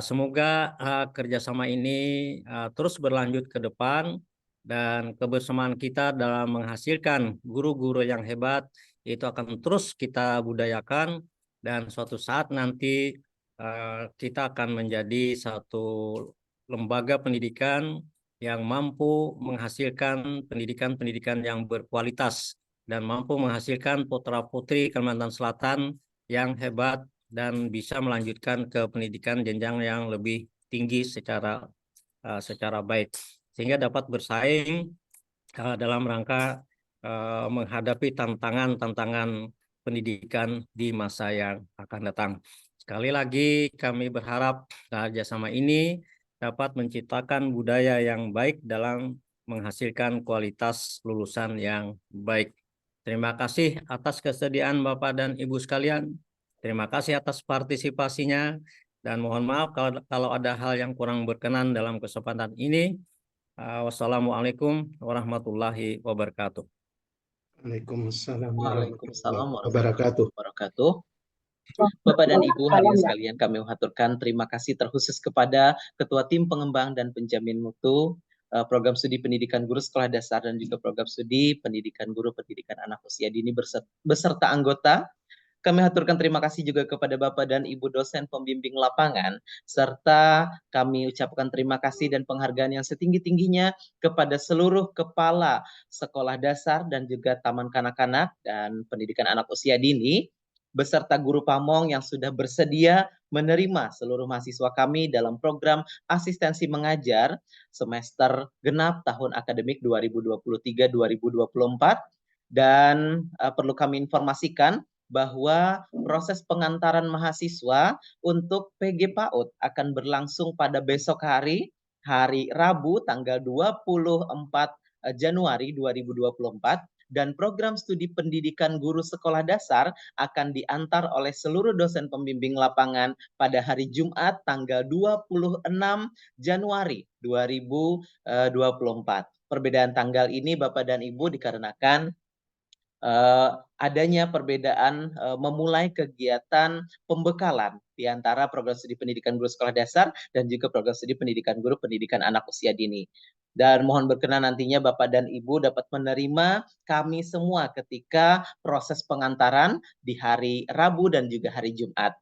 Semoga kerjasama ini terus berlanjut ke depan dan kebersamaan kita dalam menghasilkan guru-guru yang hebat itu akan terus kita budayakan, dan suatu saat nanti kita akan menjadi satu lembaga pendidikan yang mampu menghasilkan pendidikan-pendidikan yang berkualitas dan mampu menghasilkan putra-putri Kalimantan Selatan yang hebat dan bisa melanjutkan ke pendidikan jenjang yang lebih tinggi secara baik, sehingga dapat bersaing dalam rangka menghadapi tantangan-tantangan pendidikan di masa yang akan datang. Sekali lagi kami berharap kerjasama ini dapat menciptakan budaya yang baik dalam menghasilkan kualitas lulusan yang baik. Terima kasih atas kesediaan Bapak dan Ibu sekalian. Terima kasih atas partisipasinya, dan mohon maaf kalau ada hal yang kurang berkenan dalam kesempatan ini. Wassalamualaikum warahmatullahi wabarakatuh. Waalaikumsalam warahmatullahi wabarakatuh. Bapak dan Ibu hadirin sekalian, kami mengaturkan terima kasih terkhusus kepada Ketua Tim Pengembang dan Penjamin Mutu Program Studi Pendidikan Guru Sekolah Dasar dan juga Program Studi Pendidikan Guru Pendidikan Anak Usia Dini beserta anggota. Kami aturkan terima kasih juga kepada Bapak dan Ibu dosen pembimbing lapangan, serta kami ucapkan terima kasih dan penghargaan yang setinggi-tingginya kepada seluruh kepala sekolah dasar dan juga taman kanak-kanak dan pendidikan anak usia dini, beserta guru pamong yang sudah bersedia menerima seluruh mahasiswa kami dalam program asistensi mengajar semester genap tahun akademik 2023-2024. Dan perlu kami informasikan bahwa proses pengantaran mahasiswa untuk PG PAUD akan berlangsung pada besok hari Rabu tanggal 24 Januari 2024, dan program studi pendidikan guru sekolah dasar akan diantar oleh seluruh dosen pembimbing lapangan pada hari Jumat tanggal 26 Januari 2024. Perbedaan tanggal ini Bapak dan Ibu dikarenakan adanya perbedaan memulai kegiatan pembekalan di antara program studi pendidikan guru sekolah dasar dan juga program studi pendidikan guru pendidikan anak usia dini. Dan mohon berkenan nantinya Bapak dan Ibu dapat menerima kami semua ketika proses pengantaran di hari Rabu dan juga hari Jumat.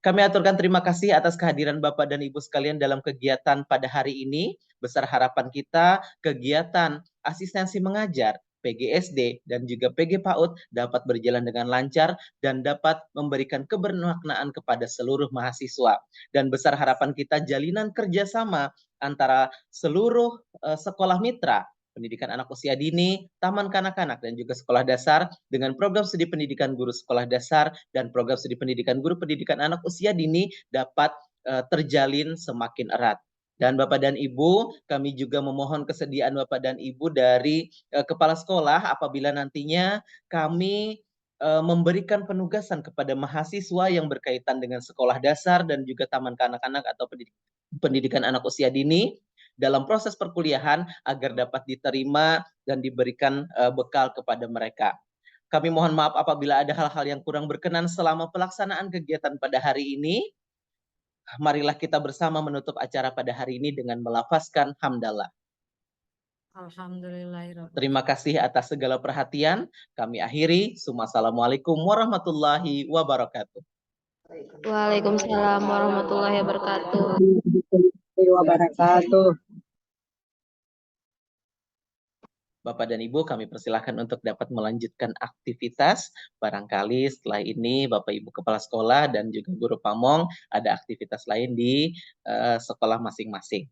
Kami aturkan terima kasih atas kehadiran Bapak dan Ibu sekalian dalam kegiatan pada hari ini. Besar harapan kita kegiatan asistensi mengajar PGSD dan juga PG PAUD dapat berjalan dengan lancar dan dapat memberikan kebermaknaan kepada seluruh mahasiswa. Dan besar harapan kita jalinan kerjasama antara seluruh sekolah mitra pendidikan anak usia dini, taman kanak-kanak, dan juga sekolah dasar dengan program studi pendidikan guru sekolah dasar dan program studi pendidikan guru pendidikan anak usia dini dapat terjalin semakin erat. Dan Bapak dan Ibu, kami juga memohon kesediaan Bapak dan Ibu dari kepala sekolah apabila nantinya kami memberikan penugasan kepada mahasiswa yang berkaitan dengan sekolah dasar dan juga taman kanak-kanak atau pendidikan anak usia dini dalam proses perkuliahan agar dapat diterima dan diberikan bekal kepada mereka. Kami mohon maaf apabila ada hal-hal yang kurang berkenan selama pelaksanaan kegiatan pada hari ini. Marilah kita bersama menutup acara pada hari ini dengan melafazkan hamdalah. Alhamdulillah. Terima kasih atas segala perhatian. Kami akhiri. Assalamualaikum warahmatullahi wabarakatuh. Waalaikumsalam warahmatullahi wabarakatuh. Bapak dan Ibu, kami persilahkan untuk dapat melanjutkan aktivitas. Barangkali setelah ini Bapak Ibu Kepala Sekolah dan juga Guru Pamong ada aktivitas lain di sekolah masing-masing.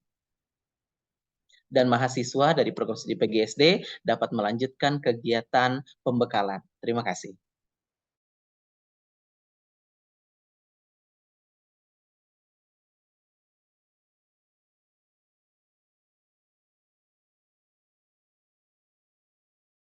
Dan mahasiswa dari program studi PGSD dapat melanjutkan kegiatan pembekalan. Terima kasih.